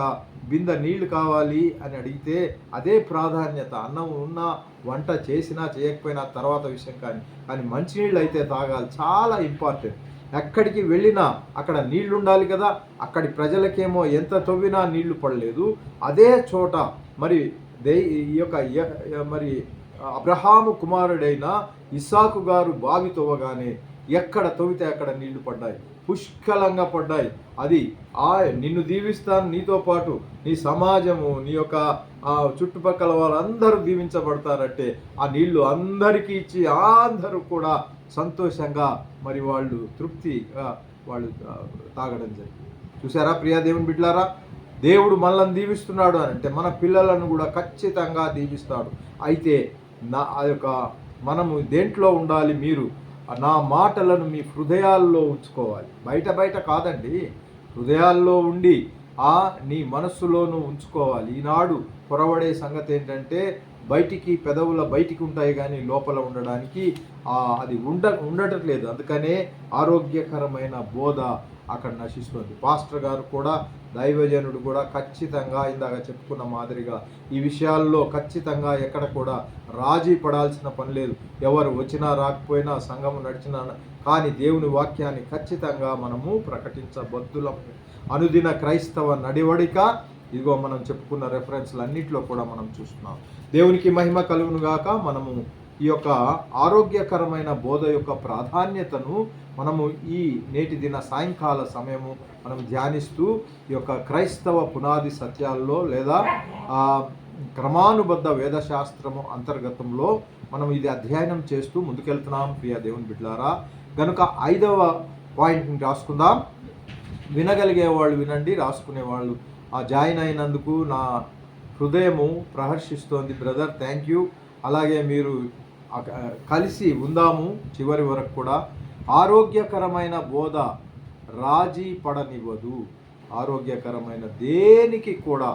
బిందె నీళ్లు కావాలి అని అడిగితే అదే ప్రాధాన్యత. అన్నం ఉన్నా, వంట చేసినా చేయకపోయినా తర్వాత విషయం, కానీ మంచినీళ్ళు అయితే తాగాలి, చాలా ఇంపార్టెంట్. ఎక్కడికి వెళ్ళినా అక్కడ నీళ్లు ఉండాలి కదా. అక్కడి ప్రజలకేమో ఎంత తవ్వినా నీళ్లు పడలేదు. అదే చోట అబ్రహాము కుమారుడైన ఇస్సాకు గారు బావి తవ్వగానే ఎక్కడ తవ్వితే అక్కడ నీళ్లు పడ్డాయి, పుష్కలంగా పడ్డాయి. అది నిన్ను దీవిస్తాను, నీతో పాటు నీ సమాజము, నీ యొక్క చుట్టుపక్కల వాళ్ళందరూ దీవించబడతారంటే ఆ నీళ్లు అందరికీ ఇచ్చి అందరూ కూడా సంతోషంగా వాళ్ళు తృప్తిగా తాగడం జరిగింది. చూసారా ప్రియా దేవుని బిడ్డలారా, దేవుడు మనల్ని దీవిస్తున్నాడు అని అంటే మన పిల్లలను కూడా ఖచ్చితంగా దీవిస్తాడు. అయితే మనము దేంట్లో ఉండాలి? మీరు నా మాటలను మీ హృదయాల్లో ఉంచుకోవాలి. బయట కాదండి, హృదయాల్లో ఉండి నీ మనస్సులోనూ ఉంచుకోవాలి. ఈనాడు పొరవడే సంగతి ఏంటంటే, పెదవుల బయటికి ఉంటాయి కానీ లోపల ఉండడానికి అది ఉండట్లేదు. అందుకనే ఆరోగ్యకరమైన బోధ అక్కడ నశిస్తుంది. పాస్టర్ గారు కూడా, దైవజనుడు కూడా ఖచ్చితంగా ఇందాక చెప్పుకున్న మాదిరిగా ఈ విషయాల్లో ఖచ్చితంగా ఎక్కడ కూడా రాజీ పడాల్సిన పని లేదు. ఎవరు వచ్చినా రాకపోయినా, సంఘం నడిచినా, కానీ దేవుని వాక్యాన్ని ఖచ్చితంగా మనము ప్రకటించబద్దులం. అనుదిన క్రైస్తవ నడివడిక, ఇదిగో మనం చెప్పుకున్న రెఫరెన్స్లు అన్నింటిలో కూడా మనం చూస్తున్నాం. దేవునికి మహిమ కలుగును గాక. మనము ఈ యొక్క ఆరోగ్యకరమైన బోధ యొక్క ప్రాధాన్యతను మనము ఈ నేటి దిన సాయంకాల సమయము మనం ధ్యానిస్తూ ఈ యొక్క క్రైస్తవ పునాది సత్యాల్లో లేదా క్రమానుబద్ధ వేదశాస్త్రము అంతర్గతంలో మనం ఇది అధ్యయనం చేస్తూ ముందుకెళ్తున్నాం. ప్రియ దేవుని బిడ్డలారా, కనుక 5వ పాయింట్ని రాసుకుందాం. వినగలిగే వాళ్ళు వినండి, రాసుకునే వాళ్ళు జాయిన్ అయినందుకు నా హృదయము ప్రహర్షిస్తోంది. Brother, thank you. అలాగే మీరు కలిసి ఉందాము చివరి వరకు కూడా. ఆరోగ్యకరమైన బోధ రాజీ పడనివ్వదు. ఆరోగ్యకరమైన దేనికి కూడా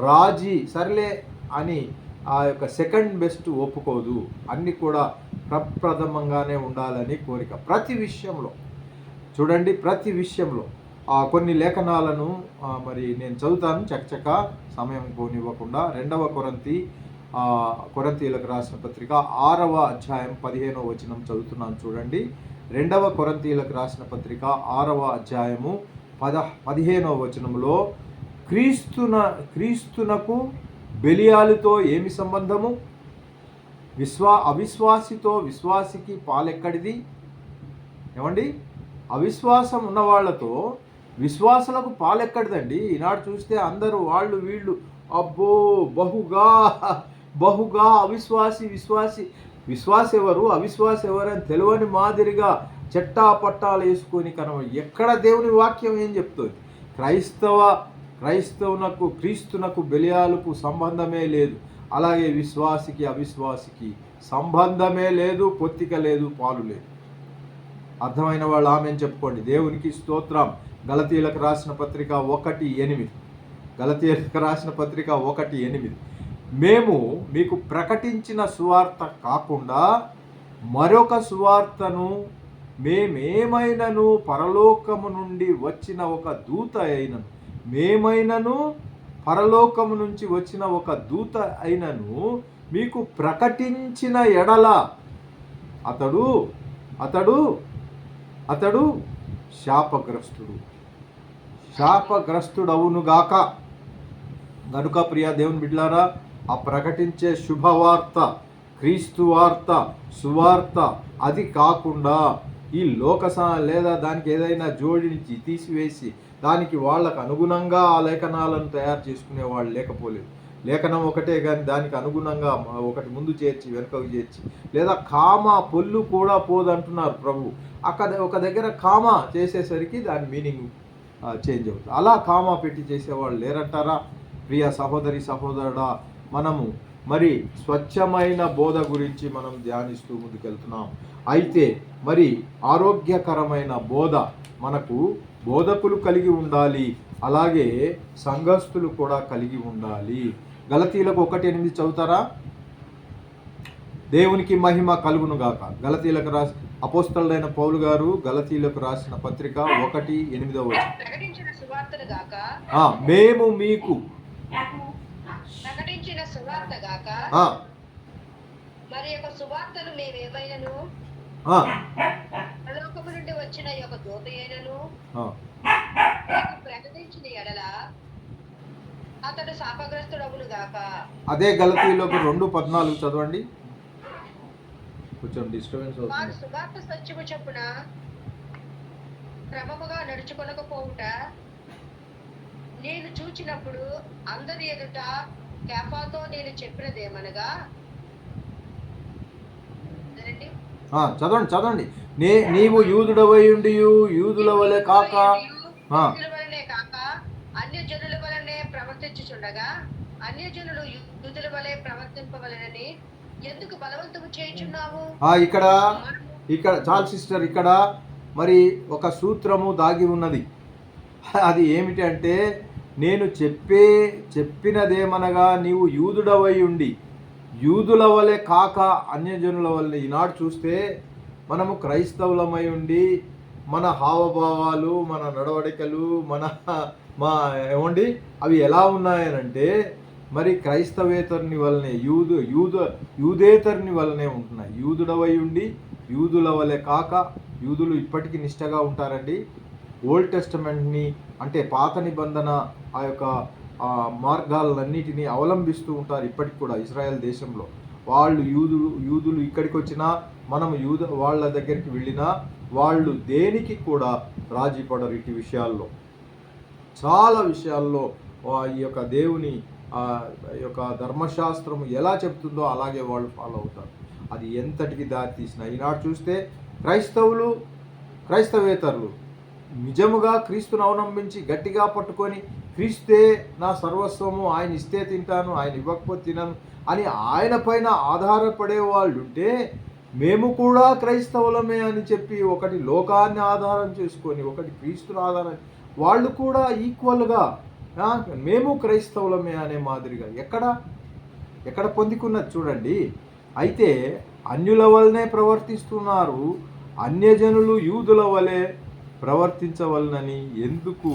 రాజీ సర్లే అని ఆ యొక్క సెకండ్ బెస్ట్ ఒప్పుకోదు. అన్నీ కూడా ప్రప్రథమంగానే ఉండాలని కోరిక ప్రతి విషయంలో. చూడండి, ప్రతి విషయంలో కొన్ని లేఖనాలను నేను చదువుతాను చకచక, సమయం పోనివ్వకుండా. 2వ కొరింథీయులకు రాసిన పత్రిక 6వ అధ్యాయం 15వ వచనం చదువుతున్నాను. చూడండి, 2వ కొరింథీయులకు రాసిన పత్రిక 6వ అధ్యాయము 15వ వచనంలో, క్రీస్తునకు బెలియాలుతో ఏమి సంబంధము? అవిశ్వాసితో విశ్వాసికి పాలెక్కడిది? ఏమండి, అవిశ్వాసం ఉన్న వాళ్ళతో విశ్వాసులకు పాలెక్కడిదండి? ఈనాడు చూస్తే అందరూ వాళ్ళు వీళ్ళు అబ్బో బహుగా విశ్వాసి ఎవరు అవిశ్వాసి ఎవరు అని తెలియని మాదిరిగా చెట్టా పట్టాలు వేసుకొని ఎక్కడ దేవుని వాక్యం ఏం చెప్తుంది? క్రైస్తవ క్రీస్తునకు బెలియాలకు సంబంధమే లేదు. అలాగే విశ్వాసికి అవిశ్వాసికి సంబంధమే లేదు, పొత్తిక లేదు, పాలు లేదు. అర్థమైన వాళ్ళు ఆమెను చెప్పుకోండి. దేవునికి స్తోత్రం. గలతీయులకు రాసిన పత్రిక 1:8. గలతీయులకు రాసిన పత్రిక 1:8. మేము మీకు ప్రకటించిన సువార్త కాకుండా మరొక సువార్తను మేమేమైనను పరలోకము నుండి వచ్చిన ఒక దూత అయినను పరలోకము నుంచి వచ్చిన ఒక దూత అయినను మీకు ప్రకటించిన ఎడల అతడు శాపగ్రస్తుడవునుగాక. గనుక ప్రియ దేవుని బిడ్డలారా, ఆ ప్రకటించే శుభవార్త, క్రీస్తు వార్త, సువార్త అది కాకుండా ఈ లేదా దానికి ఏదైనా జోడించి తీసివేసి దానికి వాళ్ళకు అనుగుణంగా ఆ లేఖనాలను తయారు చేసుకునే వాళ్ళు లేకపోలేదు. లేఖనం ఒకటే కానీ దానికి అనుగుణంగా ఒకటి ముందు చేర్చి వెనుకకు చేర్చి, లేదా కామా పొల్లు కూడా పోదంటున్నారు ప్రభు. అక్కడ ఒక దగ్గర కామా చేసేసరికి దాని మీనింగ్ చేంజ్ అవుతుంది. అలా కామా పెట్టి చేసేవాళ్ళు లేరంటారా? ప్రియ సహోదరి సహోదరుడా, మనము మరి స్వచ్ఛమైన బోధ గురించి మనం ధ్యానిస్తూ ముందుకెళ్తున్నాం. అయితే మరి ఆరోగ్యకరమైన బోధ మనకు బోధకులు కలిగి ఉండాలి, అలాగే సంఘస్థులు కూడా కలిగి ఉండాలి. గలతీయులకు 1:8 చదువుతారా? దేవునికి మహిమ కలుగునుగాక. గలతీయులకు అపోస్తలుడైన పౌలు గారు గలతీయులకు రాసిన పత్రిక 1:8. మేము మీకు ప్రకటించిన సువార్త గాక మరి యొక్క సువార్తను మేమేమైనను పరలోకము నుండి వచ్చిన యొక్క దూత అయినను ప్రకటించిన ఎడల అతడు శాపగ్రస్తుడవును గాక. అదే గలతీయులకు 2:14 చదవండి. కొంచెం డిస్టర్బెన్స్ అవుతుంది. సువార్త సత్యము చొప్పున క్రమముగా నడుచుకొనకపోవుట నేను చూచినప్పుడు అందరి ఎదుట కేఫాతో నేను చెప్పినదేమనగా, చదవండి. నీవు యూదుడవై ఉండి యూదుల వలె కాక అన్యజనుల వలనే ప్రవర్తించుచుండగా అన్యజనులు యూదుల వలె ప్రవర్తింపవలెనని ఎందుకు బలవంతము చేయుచున్నావు? ఇక్కడ చాలు సిస్టర్, ఇక్కడ మరి ఒక సూత్రము దాగి ఉన్నది. అది ఏమిటి అంటే, నేను చెప్పినదేమనగా నీవు యూదుడవై ఉండి యూదుల వలె కాక అన్యజనుల వలె. ఈనాడు చూస్తే మనము క్రైస్తవులమై ఉండి మన హావభావాలు, మన నడవడికలు, అవి ఎలా ఉన్నాయనంటే మరి క్రైస్తవేతరుని వలనే యూదేతరుని వలనే ఉంటున్నాయి. యూదుడవై ఉండి యూదుల వలె కాక. యూదులు ఇప్పటికీ నిష్టగా ఉంటారండి. ఓల్డ్ టెస్టమెంట్ని అంటే పాత నిబంధన ఆ యొక్క మార్గాలన్నిటినీ అవలంబిస్తూ ఉంటారు ఇప్పటికి కూడా. ఇజ్రాయెల్ దేశంలో వాళ్ళు యూదులు ఇక్కడికి వచ్చినా, మనం వాళ్ళ దగ్గరికి వెళ్ళినా వాళ్ళు దేనికి కూడా రాజీ పడరు. ఇటు విషయాల్లో, చాలా విషయాల్లో ఈ యొక్క దేవుని యొక్క ధర్మశాస్త్రం ఎలా చెప్తుందో అలాగే వాళ్ళు ఫాలో అవుతారు. అది ఎంతటికి దారి తీసినా ఈనాడు చూస్తే క్రైస్తవేతరులు నిజముగా క్రీస్తును అవలంబించి గట్టిగా పట్టుకొని క్రీస్తే నా సర్వస్వము, ఆయన ఇస్తే తింటాను, ఆయన ఇవ్వకపోతే తినను అని ఆయన పైన ఆధారపడే వాళ్ళు ఉంటే, మేము కూడా క్రైస్తవులమే అని చెప్పి ఒకటి లోకాన్ని ఆధారం చేసుకొని ఒకటి క్రీస్తును ఆధారం, వాళ్ళు కూడా ఈక్వల్గా మేము క్రైస్తవులమే అనే మాదిరిగా ఎక్కడ పొందుకున్నది చూడండి. అయితే అన్యుల వలనే ప్రవర్తిస్తున్నారు, అన్యజనులు యూదుల వలె ప్రవర్తించవలనని ఎందుకు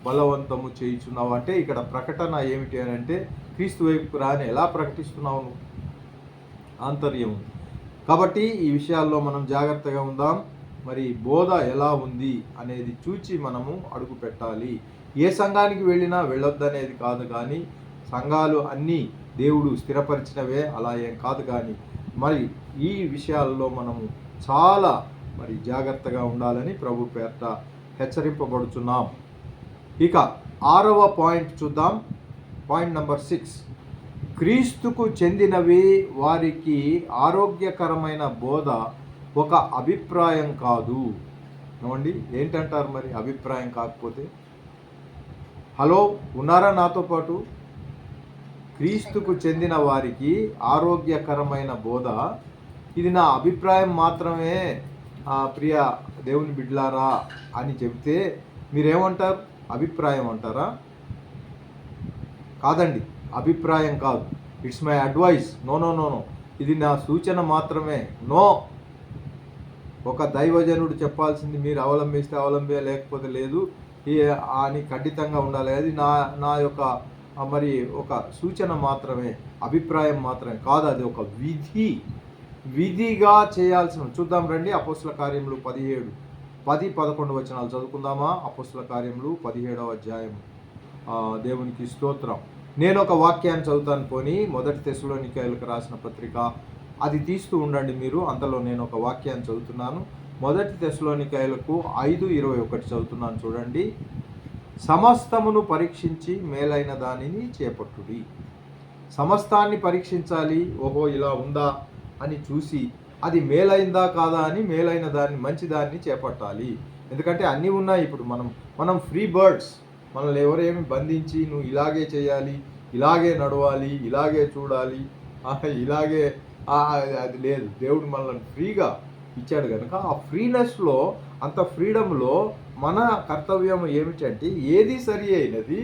బలవంతము చేయుచున్నావు అంటే, ఇక్కడ ప్రకటన ఏమిటి అని అంటే, క్రీస్తు వైపు రాని ఎలా ప్రకటిస్తున్నావు నువ్వు? ఆంతర్యం. కాబట్టి ఈ విషయాల్లో మనం జాగ్రత్తగా ఉందాం. మరి బోధ ఎలా ఉంది అనేది చూచి మనము అడుగు పెట్టాలి. ఏ సంఘానికి వెళ్ళినా వెళ్ళొద్దనేది కాదు, కానీ సంఘాలు అన్నీ దేవుడు స్థిరపరిచినవే, అలా ఏం కాదు. కానీ మరి ఈ విషయాల్లో మనము చాలా మరి జాగ్రత్తగా ఉండాలని ప్రభు పేరట హెచ్చరింపబడుచున్నాం. ఇక 6వ పాయింట్ చూద్దాం. Point number 6. క్రీస్తుకు చెందినవి వారికి ఆరోగ్యకరమైన బోధ ఒక అభిప్రాయం కాదు. ఏమండి, ఏంటంటారు మరి? అభిప్రాయం కాకపోతే హలో, ఉన్నారా నాతో పాటు? క్రీస్తుకు చెందిన వారికి ఆరోగ్యకరమైన బోధ, ఇది నా అభిప్రాయం మాత్రమే ప్రియ దేవుని బిడ్లారా అని చెబితే మీరేమంటారు? అభిప్రాయం అంటారా? కాదండి, అభిప్రాయం కాదు. It's my advice. No no no no, ఇది నా సూచన మాత్రమే. నో, ఒక దైవజనుడు చెప్పాల్సింది మీరు అవలంబిస్తే అవలంబే, లేకపోతే లేదు అని ఖండితంగా ఉండాలి. అది నా యొక్క మరి ఒక సూచన మాత్రమే, అభిప్రాయం మాత్రమే కాదు. అది ఒక విధిగా చేయాల్సిన. చూద్దాం రండి, అపోస్తుల కార్యములు 10-11 వచనాలు చదువుకుందామా? అపోస్తుల కార్యములు 17వ అధ్యాయం. దేవునికి స్తోత్రం. నేను ఒక వాక్యాన్ని చదువుతాను. పోని మొదటి తెస్సలోనికైలకు రాసిన పత్రిక అది తీస్తూ ఉండండి మీరు. అంతలో నేను ఒక వాక్యాన్ని చదువుతున్నాను. మొదటి తెస్సలోనికైలకు 5:21 చదువుతున్నాను చూడండి. సమస్తమును పరీక్షించి మేలైన దానిని చేపట్టుడి. సమస్తాన్ని పరీక్షించాలి. ఓహో, ఇలా ఉందా అని చూసి అది మేలైందా కాదా అని మేలైన దాన్ని, మంచిదాన్ని చేపట్టాలి. ఎందుకంటే అన్నీ ఉన్నాయి. ఇప్పుడు మనం ఫ్రీ బర్డ్స్. మనల్ని ఎవరేమి బంధించి నువ్వు ఇలాగే చేయాలి, ఇలాగే నడవాలి, ఇలాగే చూడాలి, ఇలాగే అది లేదు. దేవుడు మనల్ని ఫ్రీగా ఇచ్చాడు కనుక ఆ ఫ్రీనెస్లో, అంత ఫ్రీడంలో మన కర్తవ్యం ఏమిటంటే ఏది సరి అయినది,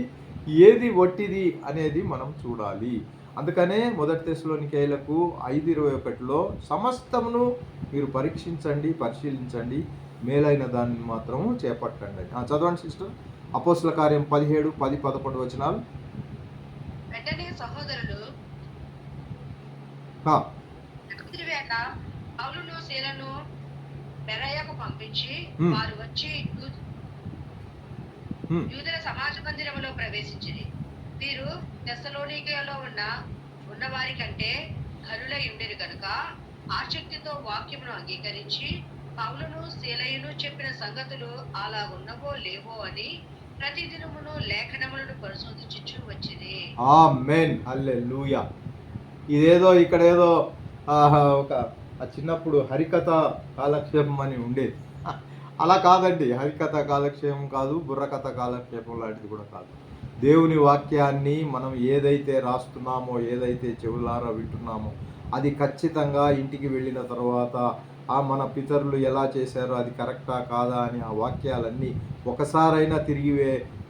ఏది వట్టిది అనేది మనం చూడాలి. అందుకనే మొదటి తెస్సలోనికైలకు 5:21 సమస్తమును మీరు పరీక్షించండి, పరిశీలించండి, మేలైన దాన్ని మాత్రం చేపట్టండి. చదవండి సిస్టర్. అపోస్తుల కార్యం 17-10-11 వచనాలు. వెంటనే సహోదరులు రాత్రివేళ పౌలును సీలను బెరయకు పంపించి వారు వచ్చి యూదుల సమాజ మందిరములో ప్రవేశించింది. వీరు తెస్సలోనికలో ఉన్న వారి కంటే ఘనులై ఉండేరు కనుక ఆసక్తితో వాక్యమును అంగీకరించి పౌలును సీలయును చెప్పిన సంగతులు అలా ఉన్నవో లేవో అని ప్రతిదినమును లేఖనములను పరిశోధించుచు వచ్చింది. ఆమేన్, హల్లెలూయా. ఇదేదో ఇక్కడేదో ఒక చిన్నప్పుడు హరికథ కాలక్షేపం అని ఉండేది. అలా కాదండి. హరికథ కాలక్షేపం కాదు, బుర్రకథ కాలక్షేపం లాంటిది కూడా కాదు. దేవుని వాక్యాన్ని మనం ఏదైతే రాస్తున్నామో, ఏదైతే చెవులారా వింటున్నామో, అది ఖచ్చితంగా ఇంటికి వెళ్ళిన తర్వాత మన పితరులు ఎలా చేశారో అది కరెక్టా కాదా అని ఆ వాక్యాలన్నీ ఒకసారైనా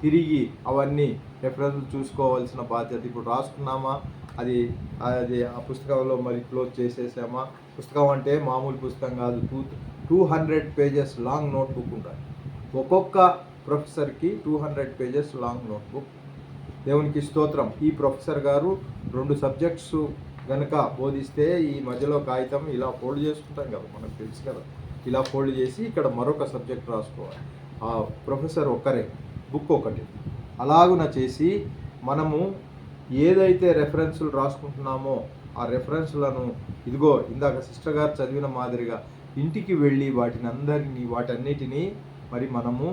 తిరిగి అవన్నీ రెఫరెన్స్ చూసుకోవాల్సిన బాధ్యత. ఇప్పుడు రాసుకున్నామా, అది ఆ పుస్తకంలో మరి క్లోజ్ చేసేసామా? పుస్తకం అంటే మామూలు పుస్తకం కాదు, 200 పేజెస్ లాంగ్ నోట్బుక్ ఉండాలి. ఒక్కొక్క ప్రొఫెసర్కి 200 పేజెస్ లాంగ్ నోట్బుక్. దేవునికి స్తోత్రం. ఈ ప్రొఫెసర్ గారు 2 సబ్జెక్ట్స్ కనుక బోధిస్తే ఈ మధ్యలో కాగితం ఇలా ఫోల్డ్ చేసుకుంటాం కదా, మనకు తెలుసు కదా, ఇలా ఫోల్డ్ చేసి ఇక్కడ మరొక సబ్జెక్ట్ రాసుకోవాలి. ఆ ప్రొఫెసర్ ఒక్కరే, బుక్ ఒకటి. అలాగున చేసి మనము ఏదైతే రెఫరెన్సులు రాసుకుంటున్నామో ఆ రెఫరెన్స్లను ఇదిగో ఇందాక సిస్టర్ గారు చదివిన మాదిరిగా ఇంటికి వెళ్ళి వాటన్నిటినీ మరి మనము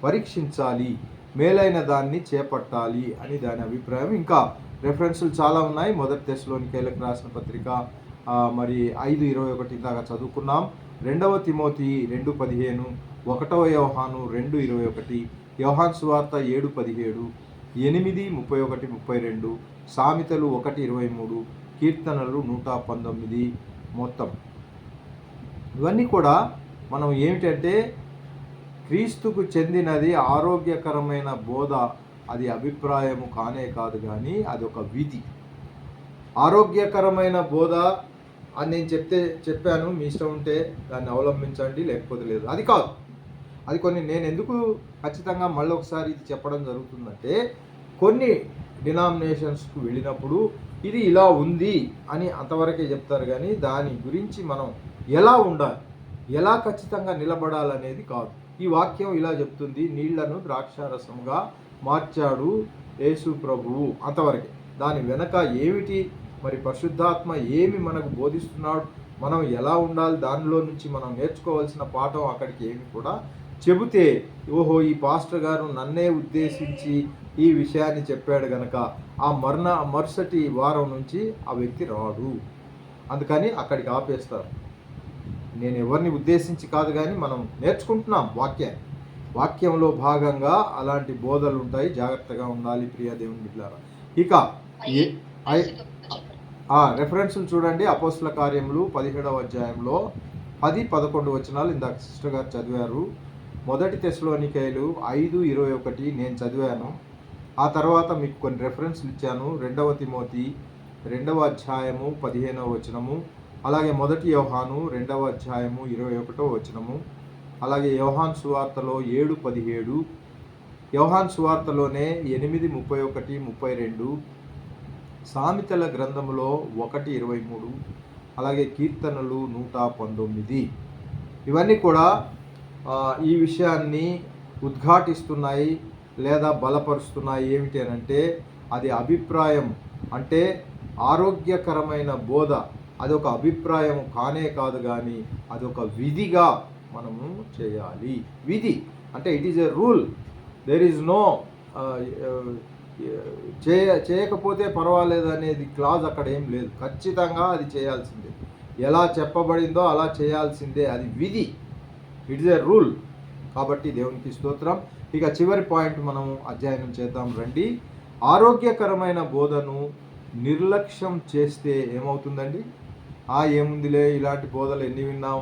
పరీక్షించాలి, మేలైన దాన్ని చేపట్టాలి అని దాని అభిప్రాయం. ఇంకా రెఫరెన్సులు చాలా ఉన్నాయి. మొదటి తెస్సలోనికైలకు రాసిన పత్రిక మరి 5:21 ఇందాక చదువుకున్నాం. 2వ తిమోతి 2:15, 1వ యోహాను 2:21, యోహాను సువార్త 7:17, 8:31-32, సామెతలు 1:23, కీర్తనలు 119. మొత్తం ఇవన్నీ కూడా మనం ఏమిటంటే క్రీస్తుకు చెందినది ఆరోగ్యకరమైన బోధ. అది అభిప్రాయము కానే కాదు, కానీ అది ఒక విధి. ఆరోగ్యకరమైన బోధ అని నేను చెప్పాను, మీ ఇష్టం ఉంటే దాన్ని అవలంబించండి, లేకపోతే లేదు. అది కాదు. అది నేను ఎందుకు ఖచ్చితంగా మళ్ళీ ఒకసారి ఇది చెప్పడం జరుగుతుందంటే, కొన్ని డినామినేషన్స్కు వెళ్ళినప్పుడు ఇది ఇలా ఉంది అని అంతవరకే చెప్తారు, కానీ దాని గురించి మనం ఎలా ఉండాలి, ఎలా ఖచ్చితంగా నిలబడాలనేది కాదు. ఈ వాక్యం ఇలా చెప్తుంది, నీళ్లను ద్రాక్షారసముగా మార్చాడు యేసు ప్రభువు, అంతవరకే. దాని వెనక ఏమిటి, మరి పరిశుద్ధాత్మ ఏమి మనకు బోధిస్తున్నాడు, మనం ఎలా ఉండాలి, దానిలో నుంచి మనం నేర్చుకోవాల్సిన పాఠం అక్కడికి ఏమి కూడా చెబితే, ఓహో ఈ పాస్టర్ గారు నన్నే ఉద్దేశించి ఈ విషయాన్ని చెప్పాడు గనక ఆ మరుసటి వారం నుంచి ఆ వ్యక్తి రాడు. అందుకని అక్కడికి ఆపేస్తారు. నేను ఎవరిని ఉద్దేశించి కాదు, కానీ మనం నేర్చుకుంటున్నాం వాక్యాన్ని. వాక్యంలో భాగంగా అలాంటి బోధలు ఉంటాయి. జాగ్రత్తగా ఉండాలి ప్రియ దేవుని బిడ్డలారా. ఇక రెఫరెన్స్లు చూడండి. అపోస్తల కార్యములు 17వ అధ్యాయంలో 10-11 వచనాలు ఇందాక సిస్టర్ గారు చదివారు. మొదటి తెస్సలోనికైలు 5:21 నేను చదివాను. ఆ తర్వాత మీకు కొన్ని రెఫరెన్స్లు ఇచ్చాను. 2వ తిమోతి 2వ అధ్యాయము 15వ వచనము, అలాగే మొదటి యోహాను 2వ అధ్యాయము 21వ వచనము, అలాగే యోహాను సువార్తలో 7:17, యోహాను సువార్తలోనే 8:31-32, సామెతల గ్రంథములో 1:23, అలాగే కీర్తనలు 119. ఇవన్నీ కూడా ఈ విషయాన్ని ఉద్ఘాటిస్తున్నాయి లేదా బలపరుస్తున్నాయి. ఏమిటి అంటే అది అభిప్రాయం, అంటే ఆరోగ్యకరమైన బోధ అది ఒక అభిప్రాయం కానే కాదు, కానీ అది ఒక విధిగా మనము చేయాలి. విధి అంటే it is a rule. There is no చేయకపోతే పర్వాలేదు అనేది క్లాజ్ అక్కడ ఏం లేదు. ఖచ్చితంగా అది చేయాల్సిందే. ఎలా చెప్పబడిందో అలా చేయాల్సిందే. అది విధి, ఇట్ ఈజ్ ఎ రూల్. కాబట్టి దేవునికి స్తోత్రం. ఇక చివరి పాయింట్ మనము అధ్యయనం చేద్దాం రండి. ఆరోగ్యకరమైన బోధను నిర్లక్ష్యం చేస్తే ఏమవుతుందండి? ఏముందిలే, ఇలాంటి బోధలు ఎన్ని విన్నాం,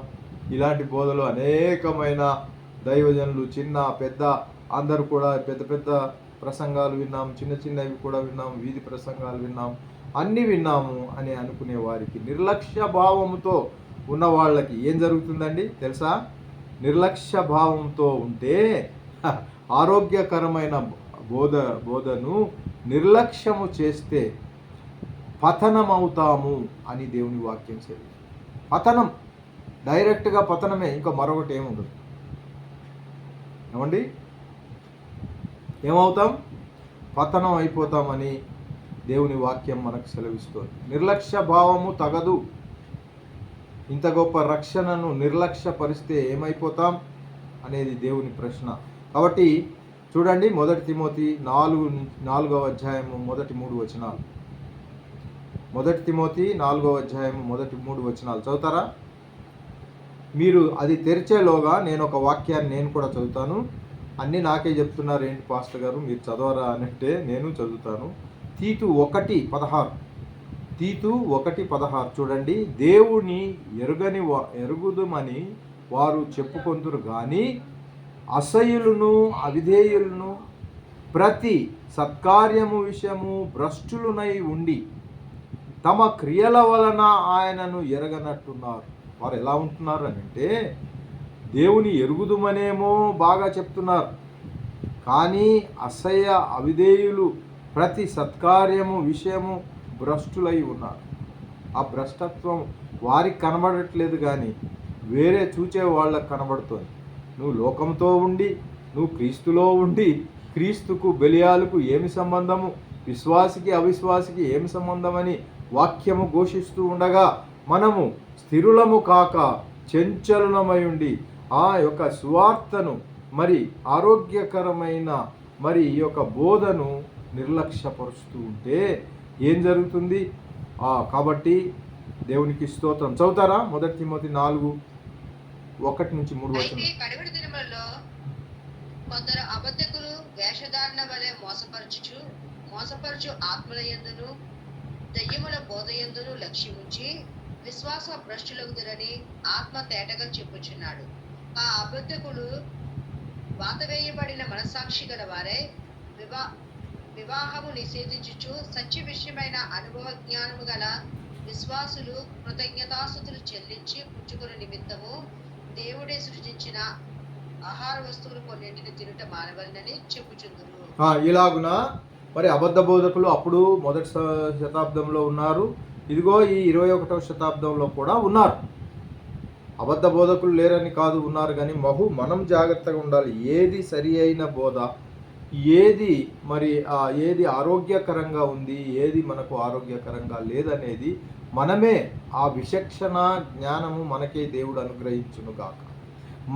ఇలాంటి బోధలు అనేకమైన దైవజనులు చిన్న పెద్ద అందరూ కూడా పెద్ద పెద్ద ప్రసంగాలు విన్నాం, చిన్న చిన్నవి కూడా విన్నాం, వీధి ప్రసంగాలు విన్నాం, అన్నీ విన్నాము అని అనుకునే వారికి, నిర్లక్ష్య భావంతో ఉన్న వాళ్ళకి ఏం జరుగుతుందండి తెలుసా? నిర్లక్ష్య భావంతో ఉంటే ఆరోగ్యకరమైన బోధను నిర్లక్ష్యము చేస్తే పతనమవుతాము అని దేవుని వాక్యం చెప్తుంది. పతనం, డైరెక్ట్గా పతనమే, ఇంకా మరొకటి ఏముండదు. ఏమండి, ఏమవుతాం? పతనం అయిపోతామని దేవుని వాక్యం మనకు సెలవిస్తుంది. నిర్లక్ష్య భావము తగదు. ఇంత గొప్ప రక్షణను నిర్లక్ష్యపరిస్తే ఏమైపోతాం అనేది దేవుని ప్రశ్న. కాబట్టి చూడండి, మొదటి తిమోతి 4వ అధ్యాయము మొదటి 3 వచనాలు. మొదటి తిమోతి 4వ అధ్యాయము మొదటి 3 వచనాలు చదువుతారా? మీరు అది తెరిచేలోగా నేను ఒక వాక్యాన్ని నేను కూడా చదువుతాను. అన్నీ నాకే చెప్తున్నారు ఏంటి పాస్టర్ గారు, మీరు చదవరా అనంటే నేను చదువుతాను. తీతు 1:16. తీతు 1:16 చూడండి. దేవుని ఎరుగుదుమని వారు చెప్పుకొందురు గాని అసహ్యులను అవిధేయులను ప్రతి సత్కార్యము విషయము భ్రష్టులునై ఉండి తమ క్రియల వలన ఆయనను ఎరగనట్టున్నారు. వారు ఎలా ఉంటున్నారు అని అంటే, దేవుని ఎరుగుదుమనేమో బాగా చెప్తున్నారు, కానీ అసహ్య అవిధేయులు ప్రతి సత్కార్యము విషయము భ్రష్టులై ఉన్నారు. ఆ భ్రష్టత్వం వారికి కనబడట్లేదు, కానీ వేరే చూచే వాళ్ళకు కనబడుతుంది. నువ్వు లోకంతో ఉండి, నువ్వు క్రీస్తులో ఉండి, క్రీస్తుకు బెలియాలకు ఏమి సంబంధము, విశ్వాసికి అవిశ్వాసికి ఏమి సంబంధం అని వాక్యము ఘోషిస్తూ ఉండగా మనము స్థిరులము కాక చంచలనమై ఉండి ఆ యొక్క సువార్తను, మరి ఆరోగ్యకరమైన మరి ఈ యొక్క బోధను నిర్లక్ష్యపరుస్తూ ఉంటే ఏం జరుగుతుంది? కాబట్టి దేవునికి స్తోత్రం. చదువుతారా? మొదటి తిమోతి 4:1-3 వచనం. కడవరి దినములలో కొందరు అబద్ధకులు వేషధారణ వలె మోసపరచు ఆత్మల యందును దయ్యముల బోధ యందును లక్ష్యముంచి విశ్వాస భ్రష్టులగుదురని ఆత్మ తేటగా చెప్పుచున్నాడు. ఆ అబద్ధకులు వాతవేయబడిన మనసాక్షి గల వారే వివాహము నిషేధించుచు సత్య విషయమైన అనుభవ జ్ఞానము గల విశ్వాసులు కృతజ్ఞతాస్తుతులు చెల్లించి పుచ్చుకున్న నిమిత్తము దేవుడే సృష్టించిన ఆహార వస్తువులు కొన్నింటిని తినుట మానవలనని చెప్పుచుందురు. ఇలాగున మరి అబద్ధ బోధకులు అప్పుడు మొదటి శతాబ్దంలో ఉన్నారు. ఇదిగో ఈ 21వ శతాబ్దంలో కూడా ఉన్నారు. అబద్ధ బోధకులు లేరని కాదు, ఉన్నారు. కానీ మనం జాగ్రత్తగా ఉండాలి. ఏది సరి అయిన బోధ, ఏది ఏది ఆరోగ్యకరంగా ఉంది, ఏది మనకు ఆరోగ్యకరంగా లేదనేది మనమే, ఆ విచక్షణ జ్ఞానము మనకే దేవుడు అనుగ్రహించునుగాక.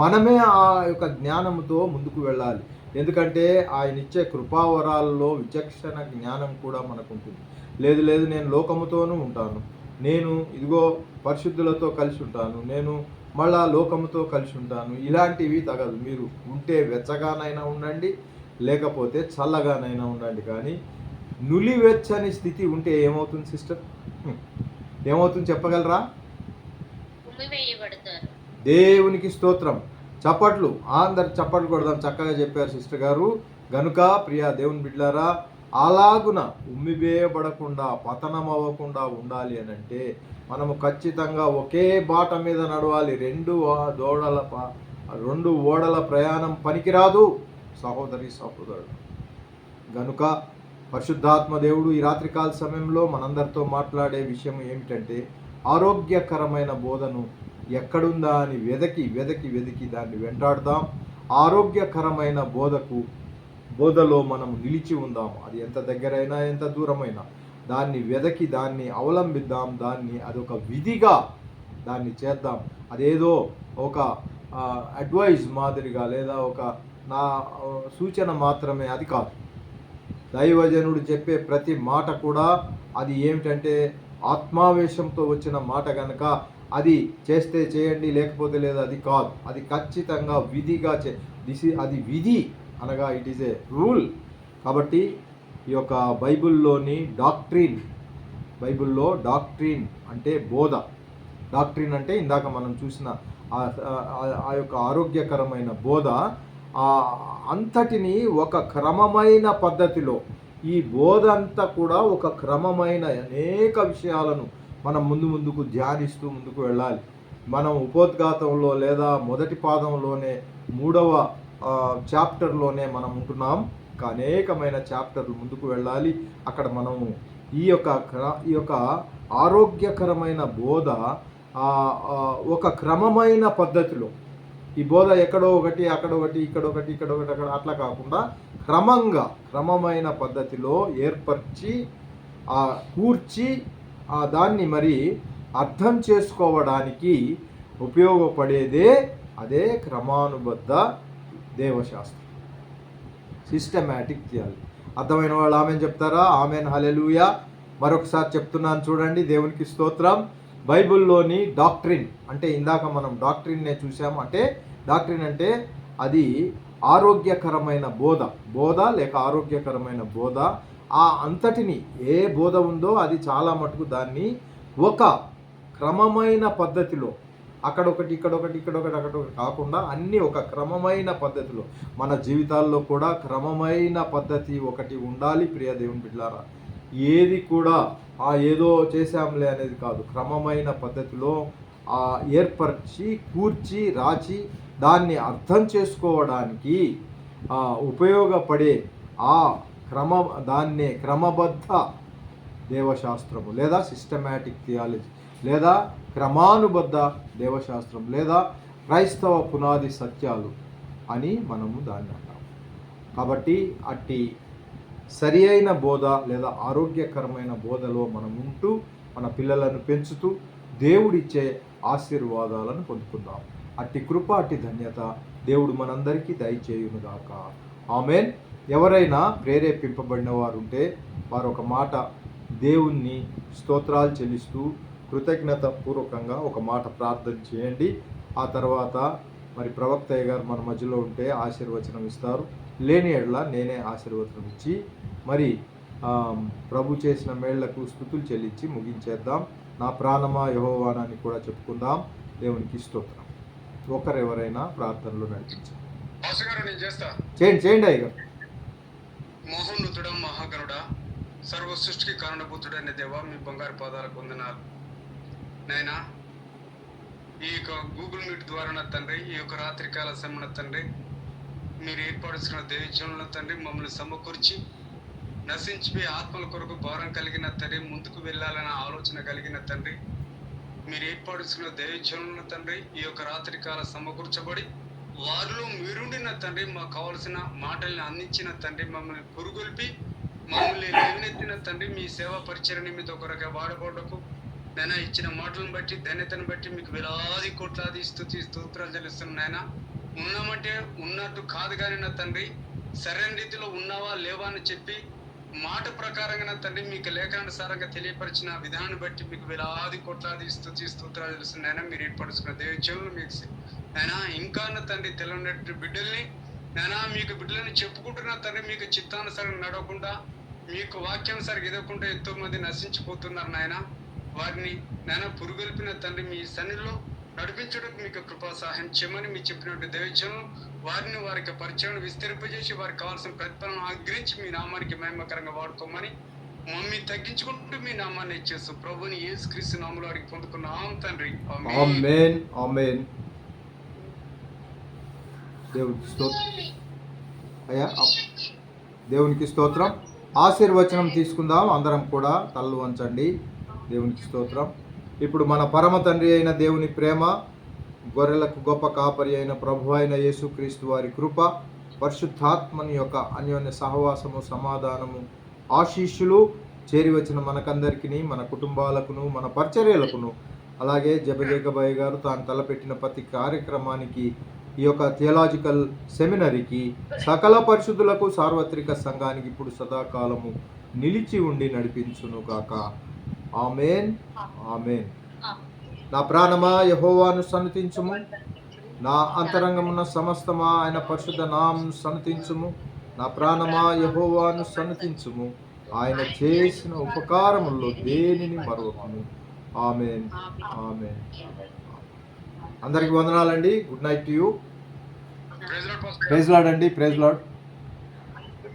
మనమే ఆ యొక్క జ్ఞానముతో ముందుకు వెళ్ళాలి. ఎందుకంటే ఆయన ఇచ్చే కృపావరాల్లో విచక్షణ జ్ఞానం కూడా మనకు ఉంటుంది. లేదు నేను లోకముతోనూ ఉంటాను, నేను ఇదిగో పరిశుద్ధులతో కలిసి ఉంటాను, నేను మళ్ళా లోకముతో కలిసి ఉంటాను, ఇలాంటివి తగదు. మీరు ఉంటే వెచ్చగానైనా ఉండండి, లేకపోతే చల్లగానైనా ఉండండి. కానీ నులివెచ్చని స్థితి ఉంటే ఏమవుతుంది సిస్టర్? ఏమవుతుంది చెప్పగలరా? దేవునికి స్తోత్రం. చప్పట్లు, అందరు చప్పట్లు కొడదాం. చక్కగా చెప్పారు సిస్టర్ గారు. గనుక ప్రియా దేవుని బిడ్డలారా, అలాగున ఉమ్మివేయబడకుండా పతనం అవ్వకుండా ఉండాలి అని అంటే మనము ఖచ్చితంగా ఒకే బాట మీద నడవాలి. రెండు ఓడల ప్రయాణం పనికిరాదు సహోదరి సహోదరుడు. గనుక పరిశుద్ధాత్మ దేవుడు ఈ రాత్రికాల సమయంలో మనందరితో మాట్లాడే విషయం ఏమిటంటే, ఆరోగ్యకరమైన బోధను ఎక్కడుందా అని వెదకి దాన్ని వెంటాడుదాం. ఆరోగ్యకరమైన బోధలో మనం నిలిచి ఉందాం. అది ఎంత దగ్గరైనా ఎంత దూరమైనా దాన్ని వెదకి దాన్ని అవలంబిద్దాం. అదొక విధిగా దాన్ని చేద్దాం. అదేదో ఒక అడ్వైజ్ మాదిరిగా లేదా ఒక నా సూచన మాత్రమే అది కాదు. దైవజనుడు చెప్పే ప్రతి మాట కూడా అది ఏమిటంటే ఆత్మావేశంతో వచ్చిన మాట కనుక అది చేస్తే చేయండి, లేకపోతే లేదు, అది కాదు. అది ఖచ్చితంగా విధిగా అది విధి అనగా ఇట్ ఈజ్ ఏ రూల్. కాబట్టి ఈ యొక్క బైబిల్లో డాక్ట్రిన్ అంటే బోధ. డాక్ట్రిన్ అంటే ఇందాక మనం చూసిన ఆ యొక్క ఆరోగ్యకరమైన బోధ అంతటిని ఒక క్రమమైన పద్ధతిలో, ఈ బోధ అంతా కూడా ఒక క్రమమైన అనేక విషయాలను మనం ముందుకు ధ్యానిస్తూ ముందుకు వెళ్ళాలి. మనం ఉపోద్ఘాతంలో లేదా మొదటి పాదంలోనే 3వ చాప్టర్లోనే మనం ఉంటున్నాం. అనేకమైన చాప్టర్లు ముందుకు వెళ్ళాలి. అక్కడ మనము ఈ యొక్క ఆరోగ్యకరమైన బోధ ఒక క్రమమైన పద్ధతిలో, ఈ బోధ ఎక్కడో ఒకటి అక్కడ ఒకటి ఇక్కడ ఒకటి అక్కడ అట్లా కాకుండా క్రమమైన పద్ధతిలో ఏర్పరిచి కూర్చి దాన్ని మరి అర్థం చేసుకోవడానికి ఉపయోగపడేదే అదే క్రమానుబద్ధ దేవశాస్త్రం, సిస్టమాటిక్ థియాలజీ. అర్థమైన వాళ్ళు ఆమెన్ చెప్తారా? ఆమెన్, హల్లెలూయా. మరొకసారి చెప్తున్నాను చూడండి. దేవునికి స్తోత్రం. బైబిల్లోని డాక్ట్రిన్ అంటే ఇందాక మనం డాక్ట్రిన్నే చూసాము. అంటే డాక్ట్రిన్ అంటే అది ఆరోగ్యకరమైన బోధ లేక ఆరోగ్యకరమైన బోధ. అంతటిని ఏ బోధ ఉందో అది చాలా మటుకు దాన్ని ఒక క్రమమైన పద్ధతిలో అక్కడొకటి ఇక్కడొకటి అక్కడొకటి కాకుండా అన్నీ ఒక క్రమమైన పద్ధతిలో, మన జీవితాల్లో కూడా క్రమమైన పద్ధతి ఒకటి ఉండాలి. ప్రియ దేవుని బిడ్డలారా, ఏది కూడా ఏదో చేశాంలే అనేది కాదు. క్రమమైన పద్ధతిలో ఏర్పరిచి కూర్చి రాచి దాన్ని అర్థం చేసుకోవడానికి ఉపయోగపడే దాన్నే క్రమబద్ధ దేవశాస్త్రము లేదా సిస్టమాటిక్ థియాలజీ లేదా క్రమానుబద్ధ దేవశాస్త్రం లేదా క్రైస్తవ పునాది సత్యాలు అని మనము దాన్ని అంటాం. కాబట్టి అట్టి సరి అయిన బోధ లేదా ఆరోగ్యకరమైన బోధలో మనం ఉంటూ మన పిల్లలను పెంచుతూ దేవుడిచ్చే ఆశీర్వాదాలను పొందుకుందాం. అట్టి కృప, అట్టి ధన్యత దేవుడు మనందరికీ దయచేయునుగాక. ఆమెన్. ఎవరైనా ప్రేరేపింపబడిన వారు ఉంటే వారు ఒక మాట దేవుణ్ణి స్తోత్రాలు చెల్లిస్తూ కృతజ్ఞత పూర్వకంగా ఒక మాట ప్రార్థన చేయండి. ఆ తర్వాత మరి ప్రవక్తయ్య గారు మన మధ్యలో ఉంటే ఆశీర్వచనం ఇస్తారు. లేని ఎడల నేనే ఆశీర్వచనం ఇచ్చి మరి ప్రభు చేసిన మేళ్లకు స్తుతులు చెల్లించి ముగించేద్దాం. నా ప్రాణమా యెహోవాని కూడా చెప్పుకుందాం. దేవునికి స్తోత్రం. ఒకరెవరైనా ప్రార్థనలో నడిపించారు. చేయండి అయ్య గారు. మహోన్నతుడా, మహాగణుడా, సర్వ సృష్టికి కారణభూతుడైన దేవా, మీ బంగారు పాదాలకు వందనాలు నాయనా. ఈ యొక్క గూగుల్ మీట్ ద్వారా తండ్రి, ఈ యొక్క రాత్రికాల సమయన తండ్రి, మీరు ఏర్పరుచుకున్న దేవజనుల తండ్రి మమ్మల్ని సమకూర్చి నశించిపోయి ఆత్మల కొరకు భారం కలిగిన తండ్రి, ముందుకు వెళ్ళాలన్న ఆలోచన కలిగిన తండ్రి, మీరు ఏర్పరుచుకున్న దేవజనుల తండ్రి ఈ యొక్క రాత్రికాల సమకూర్చబడి వారిలో మీరుండిన తండ్రి, మాకు కావలసిన మాటల్ని అందించిన తండ్రి, మమ్మల్ని పురుగొల్పి మమ్మల్ని లేవనెత్తిన తండ్రి, మీ సేవా పరిచయ నిమిత్తం కొరగా వాడబోటకు నేను ఇచ్చిన మాటలను బట్టి ధన్యతను బట్టి మీకు వేలాది కోట్లాది స్తోత్రాలు చెల్లిస్తున్నాను నాయన. ఉన్నామంటే ఉన్నట్టు కాదు కానీ నా తండ్రి, సరైన రీతిలో ఉన్నావా లేవా అని చెప్పి మాట ప్రకారంగా తండ్రి మీకు లేఖానుసారంగా తెలియపరిచిన విధానాన్ని బట్టి మీకు వేలాది కోట్లాది స్తోత్రాలు తెలుస్తున్నాయన మీరు ఏర్పరుచుకున్న దేవచనులు మీకు అయినా ఇంకా తండ్రి తెలియనట్టు బిడ్డల్ని అయినా మీకు బిడ్డలని చెప్పుకుంటున్న తండ్రి మీకు చిత్తానుసారంగా నడవకుండా మీకు వాక్యానుసారంగా ఎదగకుండా ఎంతో మంది నశించిపోతున్నారు నాయన. వారిని నాయన పురుగొల్పిన తండ్రి మీ సన్నిధిలో నడిపించడానికి మీకు కృపా సహాయం చేయమని మీరు చెప్పినట్టు దేవచనులు వారిని వారికి పరిచయం విస్తరింపజేసి వారికి కావాల్సిన ప్రతిఫలం ఆగ్రహించి మీ నామానికి మహిమకరంగా వాడుకోమని మమ్మీ తగ్గించుకుంటూ మీ నామాన్ని ఇచ్చేస్తూ ప్రభుని యేసుక్రీస్తు నామములో వారికి పొందుకున్నాం తండ్రి. ఆమేన్ ఆమేన్. దేవునికి స్తోత్రం అయ్యా, దేవునికి స్తోత్రం. ఆశీర్వచనం తీసుకుందాం, అందరం కూడా తలలు వంచండి. దేవునికి స్తోత్రం. ఇప్పుడు మన పరమ తండ్రి అయిన దేవుని ప్రేమ, గొర్రెలకు గొప్ప కాపరి అయిన ప్రభు అయిన యేసుక్రీస్తు వారి కృప, పరిశుద్ధాత్మని యొక్క అన్యోన్య సహవాసము, సమాధానము, ఆశీస్సులు చేరి వచ్చిన మనకందరికీ, మన కుటుంబాలకును, మన పరిచర్యలకును, అలాగే జబజేకబాయ్ గారు తాను తలపెట్టిన ప్రతి కార్యక్రమానికి, ఈ యొక్క థియలాజికల్ సెమినరీకి, సకల పరిశుద్ధులకు, సార్వత్రిక సంఘానికి ఇప్పుడు సదాకాలము నిలిచి ఉండి నడిపించును గాక. ఆమేన్ ఆమేన్. నా ప్రాణమా యెహోవాను సన్నతించుము, నా అంతరంగమున్న సమస్తమా ఆయన పరిశుద్ధ నామమును సన్నతించుము. నా ప్రాణమా యెహోవాను సన్నతించుము, ఆయన చేసిన ఉపకారముల్లో దేనిని మరొకము. ఆమేన్ ఆమేన్. అందరికి వందనాలండి. Good night to you. Praise Lord అండి. Praise lord.